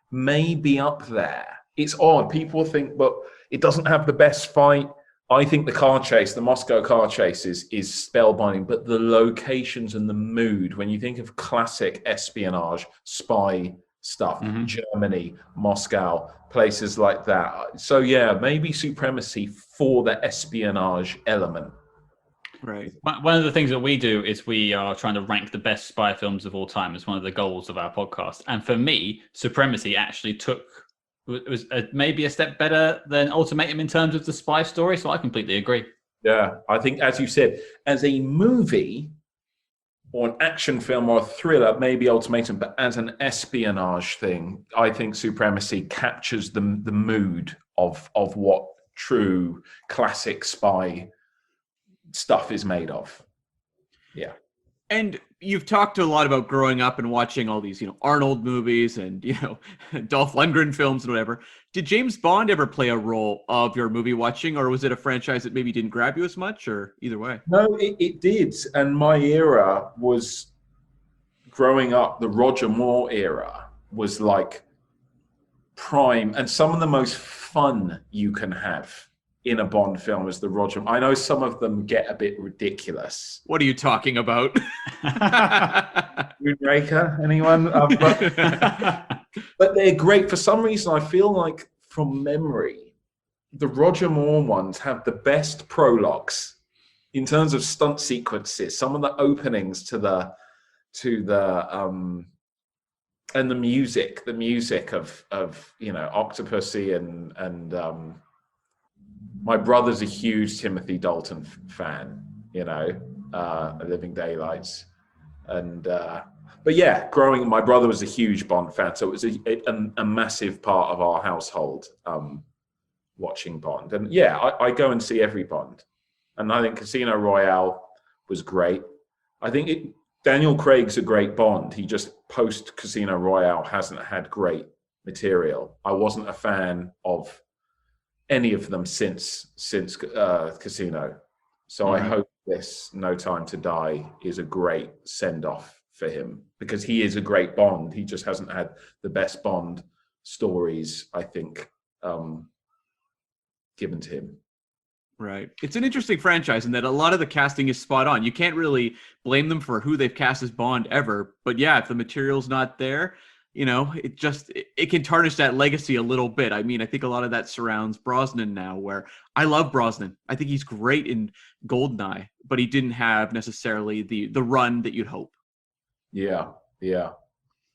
may be up there. it's odd. People think, but it doesn't have the best fight. I think the car chase, the Moscow car chase, is spellbinding. But the locations and the mood, when you think of classic espionage, spy stuff, Germany, Moscow, places like that. So yeah, maybe Supremacy for the espionage element. Right. One of the things that we do is we are trying to rank the best spy films of all time. It's one of the goals of our podcast. And for me, Supremacy actually was maybe a step better than Ultimatum in terms of the spy story. So I completely agree. Yeah, I think, as you said, as a movie or an action film or a thriller, maybe Ultimatum, but as an espionage thing, I think Supremacy captures the mood of what true classic spy stuff is made of. Yeah. And you've talked a lot about growing up and watching all these, Arnold movies and, Dolph Lundgren films and whatever. Did James Bond ever play a role of your movie watching, or was it a franchise that maybe didn't grab you as much, or either way? No, it did. And my era was growing up, the Roger Moore era was like prime, and some of the most fun you can have in a Bond film is the Roger. I know some of them get a bit ridiculous. What are you talking about? Moonraker, anyone? But they're great. For some reason, I feel like from memory, the Roger Moore ones have the best prologues in terms of stunt sequences. Some of the openings to the and the music of Octopussy and my brother's a huge Timothy Dalton fan, Living Daylights. And, but yeah, my brother was a huge Bond fan. So it was a massive part of our household watching Bond. And yeah, I go and see every Bond. And I think Casino Royale was great. I think Daniel Craig's a great Bond. He just post Casino Royale hasn't had great material. I wasn't a fan of any of them since Casino. So I hope this No Time to Die is a great send-off for him, because he is a great Bond. He just hasn't had the best Bond stories, I think, given to him. Right. It's an interesting franchise in that a lot of the casting is spot on. You can't really blame them for who they've cast as Bond ever. But yeah, if the material's not there, it can tarnish that legacy a little bit. I mean, I think a lot of that surrounds Brosnan now, where I love Brosnan. I think he's great in Goldeneye, but he didn't have necessarily the run that you'd hope. Yeah.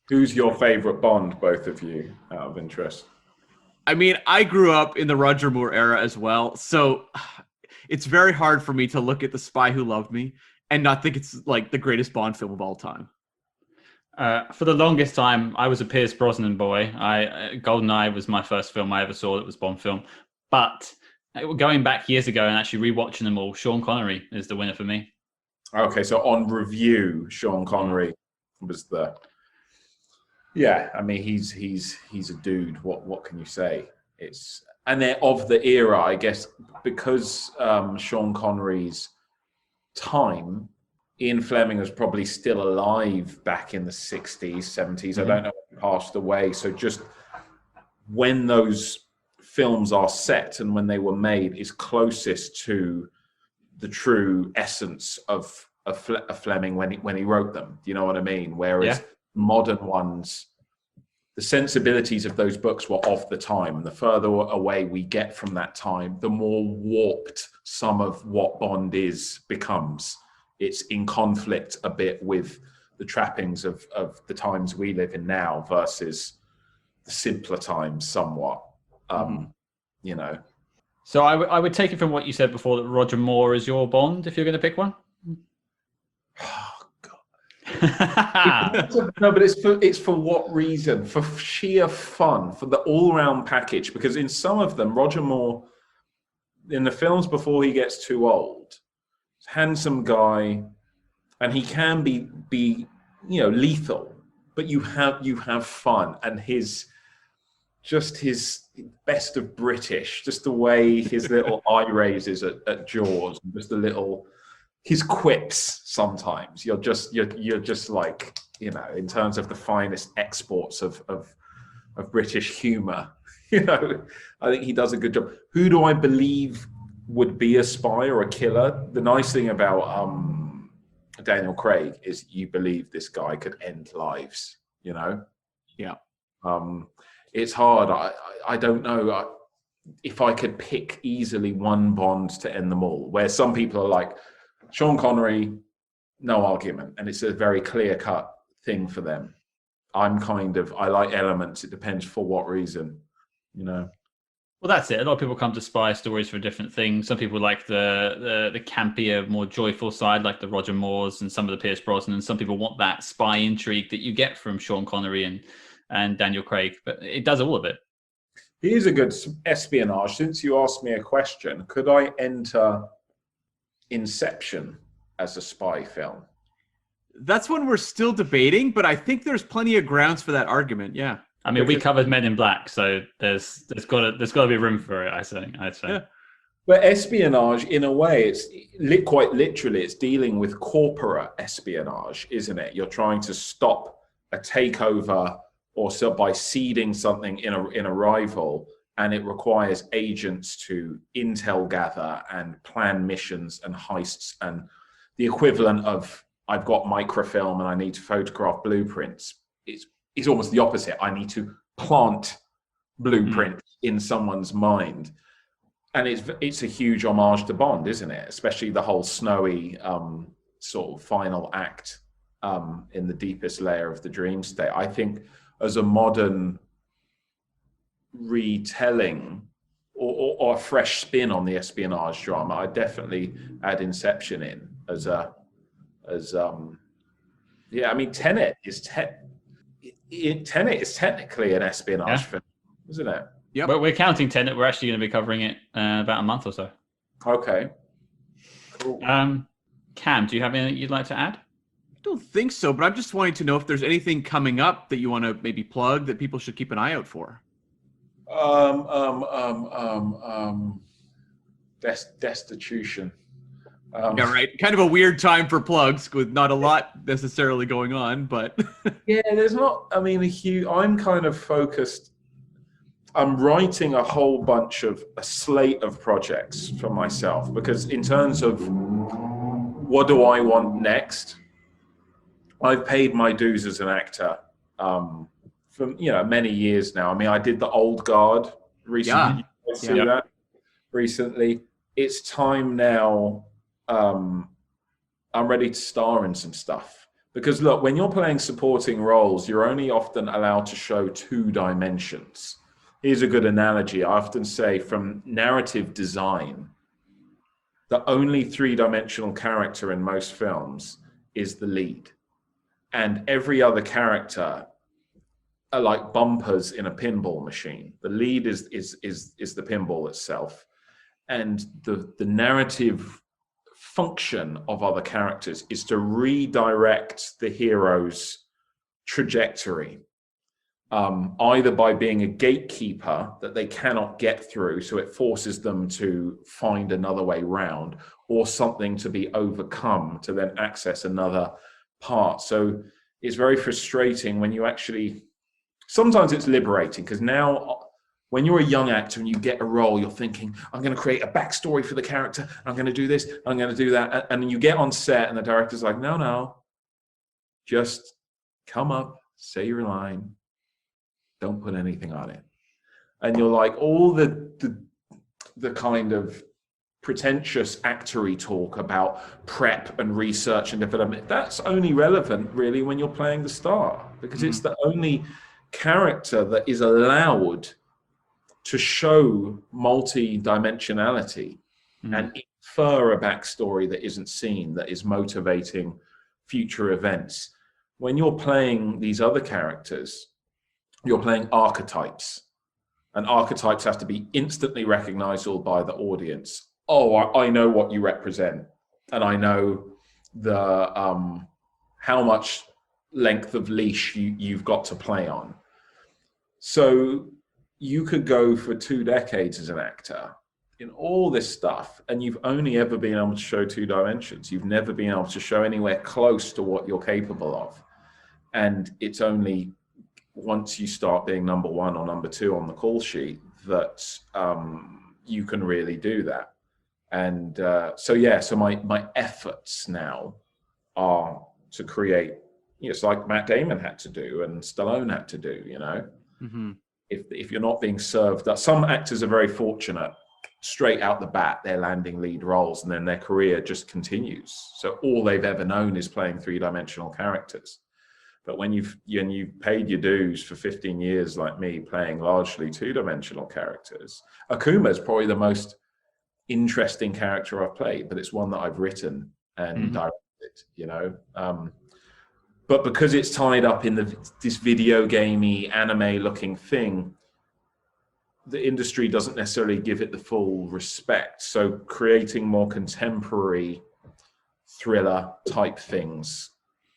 Who's your favorite Bond, both of you, out of interest? I mean, I grew up in the Roger Moore era as well, so it's very hard for me to look at The Spy Who Loved Me and not think it's like the greatest Bond film of all time. For the longest time, I was a Pierce Brosnan boy. Goldeneye was my first film I ever saw that was Bond film. But going back years ago and actually rewatching them all, Sean Connery is the winner for me. Okay, so on review, Sean Connery was the... Yeah, I mean, he's a dude. What can you say? And they're of the era, I guess, because Sean Connery's time, Ian Fleming was probably still alive back in the 60s, 70s. I don't know if he passed away. So just when those films are set and when they were made is closest to the true essence of Fleming when he wrote them. Do you know what I mean? Whereas modern ones, the sensibilities of those books were of the time. And the further away we get from that time, the more warped some of what Bond becomes. It's in conflict a bit with the trappings of the times we live in now versus the simpler times somewhat, So I would take it from what you said before that Roger Moore is your Bond, if you're going to pick one. No, but it's for what reason? For sheer fun, for the all-round package. Because in some of them, Roger Moore, in the films before he gets too old, handsome guy, and he can be lethal, but you have fun, and his best of British, just the way his little eye raises at Jaws, just a little. His quips sometimes you're just like in terms of the finest exports of British humor, You know, I think he does a good job. Who do I believe would be a spy or a killer? The nice thing about Daniel Craig is you believe this guy could end lives. You know, Yeah. It's hard. I don't know if I could pick easily one Bond to end them all. Where some people are like Sean Connery, no argument, and it's a very clear cut thing for them. I like elements. It depends for what reason. You know. Well, that's it. A lot of people come to spy stories for different things. Some people like the campier, more joyful side, like the Roger Moores and some of the Pierce Brosnan. And some people want that spy intrigue that you get from Sean Connery and Daniel Craig. But it does all of it. Here's a good espionage. Since you asked me a question, could I enter Inception as a spy film? That's one we're still debating, but I think there's plenty of grounds for that argument. Yeah. I mean, we covered Men in Black, so there's got to be room for it. I'd say. Yeah. But espionage, in a way, it's quite literally, it's dealing with corporate espionage, isn't it? You're trying to stop a takeover or so by seeding something in a rival, and it requires agents to intel gather and plan missions and heists, and the equivalent of I've got microfilm and I need to photograph blueprints. It's almost the opposite. I need to plant blueprints in someone's mind. And it's a huge homage to Bond, isn't it? Especially the whole snowy sort of final act in the deepest layer of the dream state. I think as a modern retelling or a fresh spin on the espionage drama, I definitely add Inception in as I mean, Tenet is technically an espionage film, isn't it? Yeah, but we're counting Tenet. We're actually going to be covering it about a month or so. Okay. Cool. Cam, do you have anything you'd like to add? I don't think so, but I'm just wanting to know if there's anything coming up that you want to maybe plug that people should keep an eye out for. Destitution. Yeah, right. Kind of a weird time for plugs with not a lot necessarily going on, but yeah, there's not. I mean, I'm kind of focused. I'm writing a slate of projects for myself because in terms of what do I want next, I've paid my dues as an actor for many years now. I mean, I did The Old Guard recently. Yeah. That recently. It's time now. I'm ready to star in some stuff because look, when you're playing supporting roles, you're only often allowed to show 2 dimensions. Here's a good analogy. I often say from narrative design, the only 3-dimensional character in most films is the lead, and every other character are like bumpers in a pinball machine. The lead is the pinball itself, and the narrative function of other characters is to redirect the hero's trajectory, either by being a gatekeeper that they cannot get through, so it forces them to find another way round, or something to be overcome to then access another part. So it's very frustrating when you actually, sometimes it's liberating because now when you're a young actor and you get a role, you're thinking, I'm going to create a backstory for the character. I'm going to do this. I'm going to do that. And then you get on set and the director's like, no, just come up, say your line. Don't put anything on it. And you're like, all the kind of pretentious actory talk about prep and research and development, that's only relevant really when you're playing the star, because it's the only character that is allowed to show multi-dimensionality and infer a backstory that isn't seen, that is motivating future events. When you're playing these other characters, you're playing archetypes, and archetypes have to be instantly recognizable by the audience. Oh, I know what you represent, and I know the how much length of leash you've got to play on. So you could go for 2 decades as an actor in all this stuff, and you've only ever been able to show 2 dimensions. You've never been able to show anywhere close to what you're capable of. And it's only once you start being number one or number two on the call sheet, that you can really do that. And so my efforts now are to create, it's like Matt Damon had to do and Stallone had to do, Mm-hmm. If you're not being served up. Some actors are very fortunate, straight out the bat they're landing lead roles, and then their career just continues, so all they've ever known is playing three-dimensional characters. But when you've paid your dues for 15 years like me playing largely two-dimensional characters, Akuma is probably the most interesting character I've played, but it's one that I've written and directed, but because it's tied up in this video gamey anime looking thing, the industry doesn't necessarily give it the full respect. So creating more contemporary thriller type things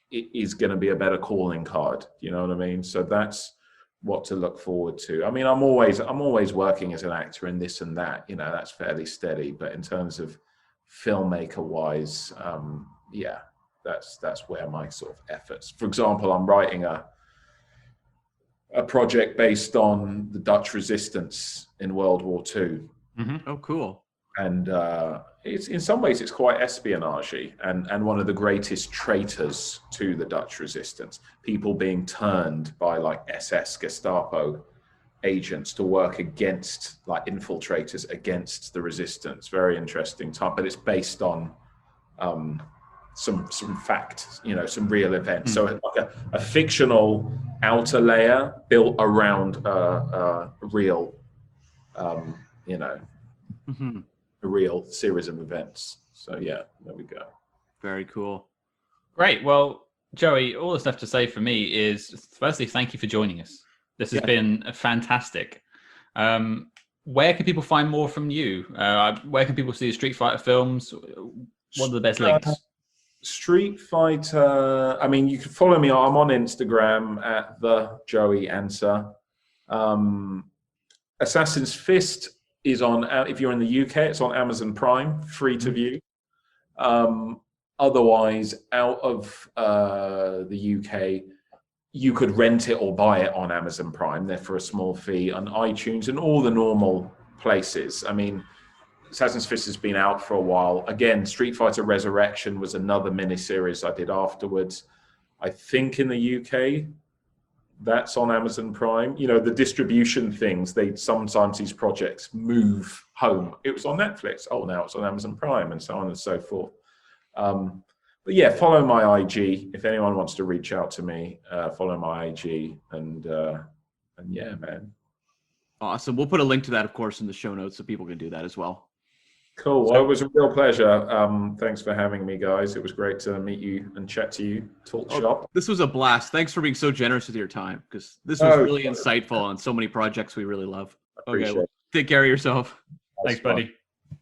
is going to be a better calling card. You know what I mean? So that's what to look forward to. I mean, I'm always working as an actor in this and that, that's fairly steady. But in terms of filmmaker wise, that's where my sort of efforts. For example, I'm writing a project based on the Dutch resistance in World War II. Mm-hmm. Oh, cool. And it's in some ways it's quite espionage-y and one of the greatest traitors to the Dutch resistance, people being turned by like SS Gestapo agents to work against, like infiltrators against the resistance. Very interesting time, but it's based on some fact, some real events. So like a fictional outer layer built around a real, mm-hmm. a real series of events. So yeah, there we go. Very cool. Great. Well, Joey, all that's left to say for me is, firstly, thank you for joining us. This has been fantastic. Where can people find more from you? Where can people see the Street Fighter films? What are the best links? Street Fighter. I mean, you can follow me. I'm on Instagram at the Joey Ansah. Assassin's Fist is on. If you're in the UK, it's on Amazon Prime, free to view. Otherwise, out of the UK, you could rent it or buy it on Amazon Prime. They're for a small fee on iTunes and all the normal places. I mean, Assassin's Fist has been out for a while. Again, Street Fighter Resurrection was another miniseries I did afterwards. I think in the UK, that's on Amazon Prime. The distribution things, sometimes these projects move home. It was on Netflix. Oh, now it's on Amazon Prime, and so on and so forth. But yeah, follow my IG. If anyone wants to reach out to me, follow my IG. And yeah, man. Awesome. We'll put a link to that, of course, in the show notes so people can do that as well. Cool. Well, it was a real pleasure. Thanks for having me, guys. It was great to meet you and chat to you, talk shop. This was a blast. Thanks for being so generous with your time, because this was really insightful on so many projects we really love. Okay, well, take care of yourself. Thanks, buddy.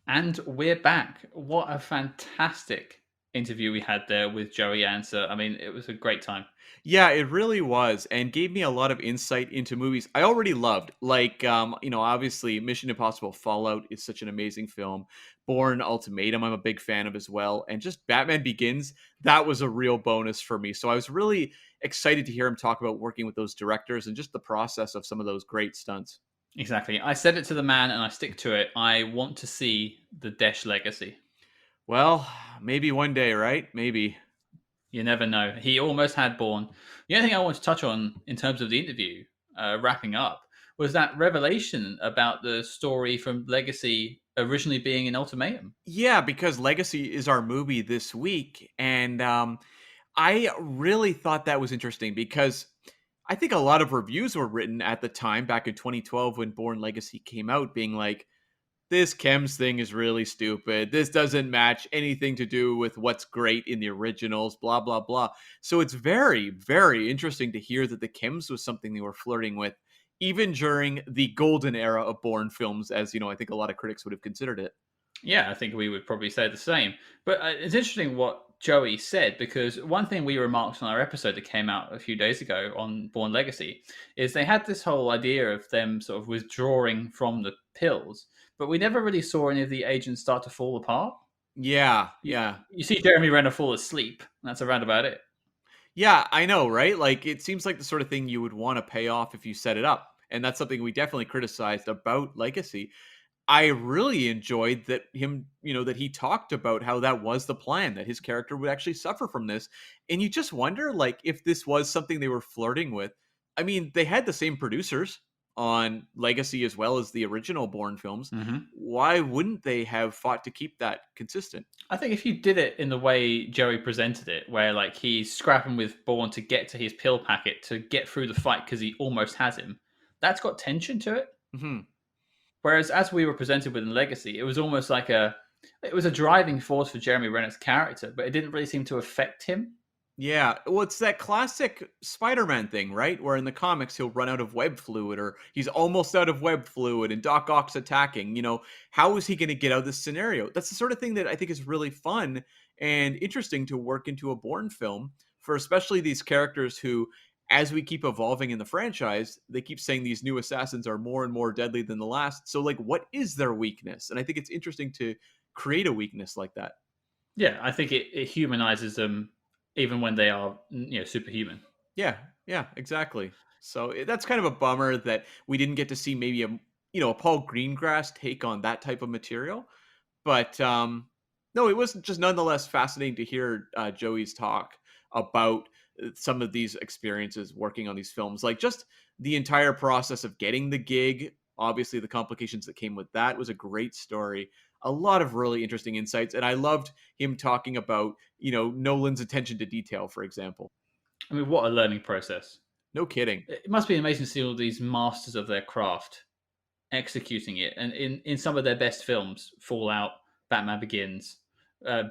And we're back. What a fantastic interview we had there with Joey Ansah. I mean, it was a great time. Yeah, it really was, and gave me a lot of insight into movies I already loved. Like, obviously, Mission Impossible Fallout is such an amazing film. Bourne Ultimatum, I'm a big fan of as well. And just Batman Begins, that was a real bonus for me. So I was really excited to hear him talk about working with those directors and just the process of some of those great stunts. Exactly. I said it to the man, and I stick to it. I want to see the Desh legacy. Well, maybe one day, right? Maybe. You never know. He almost had Bourne. The only thing I want to touch on in terms of the interview, wrapping up, was that revelation about the story from Legacy originally being an Ultimatum. Yeah, because Legacy is our movie this week. And I really thought that was interesting because I think a lot of reviews were written at the time, back in 2012 when Bourne Legacy came out, being like, this chems thing is really stupid. This doesn't match anything to do with what's great in the originals, blah, blah, blah. So it's very, very interesting to hear that the chems was something they were flirting with, even during the golden era of Bourne films, as, I think a lot of critics would have considered it. Yeah, I think we would probably say the same. But it's interesting what Joey said, because one thing we remarked on our episode that came out a few days ago on Bourne Legacy is they had this whole idea of them sort of withdrawing from the pills, but we never really saw any of the agents start to fall apart. Yeah. You see Jeremy Renner fall asleep. That's around about it. Yeah, I know, right? Like, it seems like the sort of thing you would want to pay off if you set it up. And that's something we definitely criticized about Legacy. I really enjoyed that that he talked about how that was the plan, that his character would actually suffer from this. And you just wonder, like, if this was something they were flirting with. I mean, they had the same producers on Legacy as well as the original Bourne films. Hmm. Why wouldn't they have fought to keep that consistent? I think if you did it in the way Joey presented it, where like he's scrapping with Bourne to get to his pill packet to get through the fight because he almost has him, that's got tension to it. Hmm. Whereas as we were presented with in Legacy, it was almost like it was a driving force for Jeremy Renner's character, but it didn't really seem to affect him. Yeah, well, it's that classic Spider-Man thing, right? Where in the comics he'll run out of web fluid, or he's almost out of web fluid, and Doc Ock's attacking. How is he going to get out of this scenario? That's the sort of thing that I think is really fun and interesting to work into a Bourne film for, especially these characters who, as we keep evolving in the franchise, they keep saying these new assassins are more and more deadly than the last. So, like, what is their weakness? And I think it's interesting to create a weakness like that. Yeah, I think it humanizes them even when they are superhuman. Yeah, yeah, exactly. So that's kind of a bummer that we didn't get to see maybe a Paul Greengrass take on that type of material. But no, it was just nonetheless fascinating to hear Joey's talk about some of these experiences working on these films, like just the entire process of getting the gig. Obviously, the complications that came with that was a great story. A lot of really interesting insights, and I loved him talking about Nolan's attention to detail, for example. I mean, what a learning process. No kidding. It must be amazing to see all these masters of their craft executing it. And in some of their best films, Fallout, Batman Begins,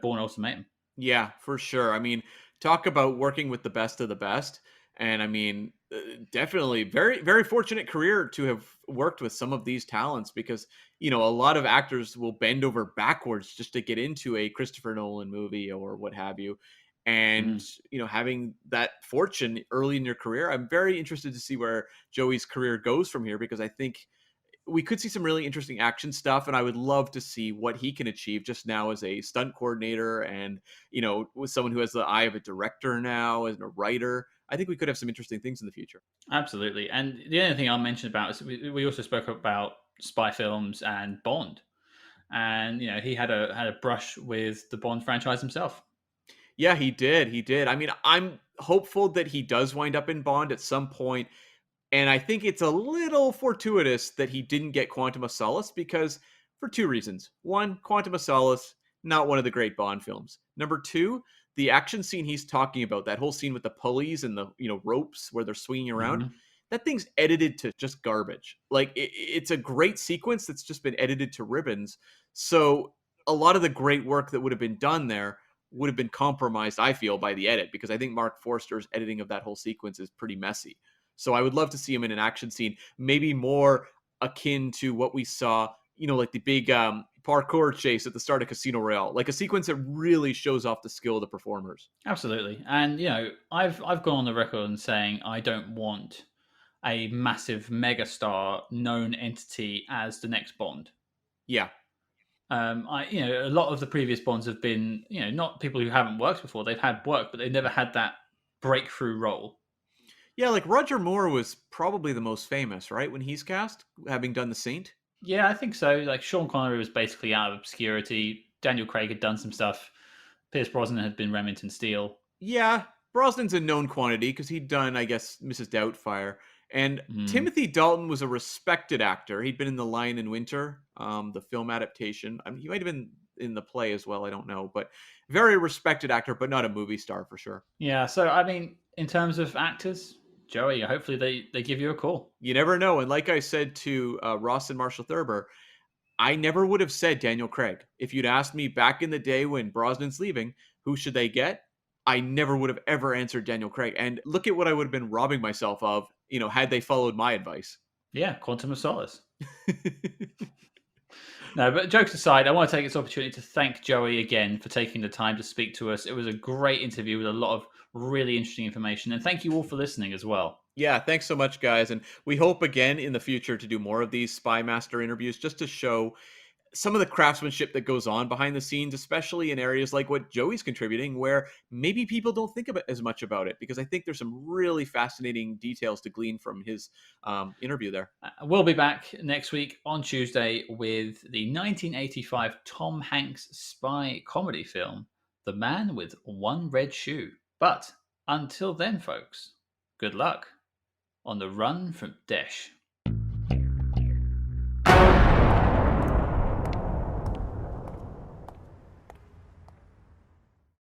Bourne Ultimatum. Yeah, for sure. I mean, talk about working with the best of the best. And I mean, definitely very, very fortunate career to have worked with some of these talents because, a lot of actors will bend over backwards just to get into a Christopher Nolan movie or what have you. And, Mm. having that fortune early in your career, I'm very interested to see where Joey's career goes from here because I think we could see some really interesting action stuff, and I would love to see what he can achieve just now as a stunt coordinator and, with someone who has the eye of a director now and a writer. I think we could have some interesting things in the future. Absolutely. And the only thing I'll mention about is we also spoke about spy films and Bond. And he had a brush with the Bond franchise himself. Yeah, he did. He did. I mean, I'm hopeful that he does wind up in Bond at some point. And I think it's a little fortuitous that he didn't get Quantum of Solace because for two reasons. One, Quantum of Solace, not one of the great Bond films. Number two, the action scene he's talking about, that whole scene with the pulleys and the ropes where they're swinging around, Hmm. that thing's edited to just garbage. Like it's a great sequence that's just been edited to ribbons. So a lot of the great work that would have been done there would have been compromised, I feel, by the edit because I think Mark Forster's editing of that whole sequence is pretty messy. So I would love to see him in an action scene, maybe more akin to what we saw, like the big parkour chase at the start of Casino Royale, like a sequence that really shows off the skill of the performers. Absolutely. And I've gone on the record and saying I don't want a massive megastar known entity as the next Bond. Yeah. A lot of the previous Bonds have been, not people who haven't worked before. They've had work, but they've never had that breakthrough role. Yeah, like Roger Moore was probably the most famous, right? When he's cast, having done The Saint. Yeah, I think so. Like Sean Connery was basically out of obscurity. Daniel Craig had done some stuff. Pierce Brosnan had been Remington Steele. Yeah, Brosnan's a known quantity because he'd done, I guess, Mrs. Doubtfire. And Mm. Timothy Dalton was a respected actor. He'd been in The Lion in Winter, the film adaptation. I mean, he might have been in the play as well. I don't know, but very respected actor, but not a movie star for sure. Yeah, so I mean, in terms of actors, Joey, hopefully they give you a call. You never know. And like I said to Ross and Marshall Thurber, I never would have said Daniel Craig. If you'd asked me back in the day when Brosnan's leaving, who should they get? I never would have ever answered Daniel Craig. And look at what I would have been robbing myself of, had they followed my advice. Yeah, Quantum of Solace. No, but jokes aside, I want to take this opportunity to thank Joey again for taking the time to speak to us. It was a great interview with a lot of really interesting information. And thank you all for listening as well. Yeah, thanks so much, guys. And we hope again in the future to do more of these SpyMaster interviews just to show some of the craftsmanship that goes on behind the scenes, especially in areas like what Joey's contributing, where maybe people don't think about as much about it. Because I think there's some really fascinating details to glean from his interview there. We'll be back next week on Tuesday with the 1985 Tom Hanks spy comedy film, The Man with One Red Shoe. But until then, folks, good luck on the run from Desh.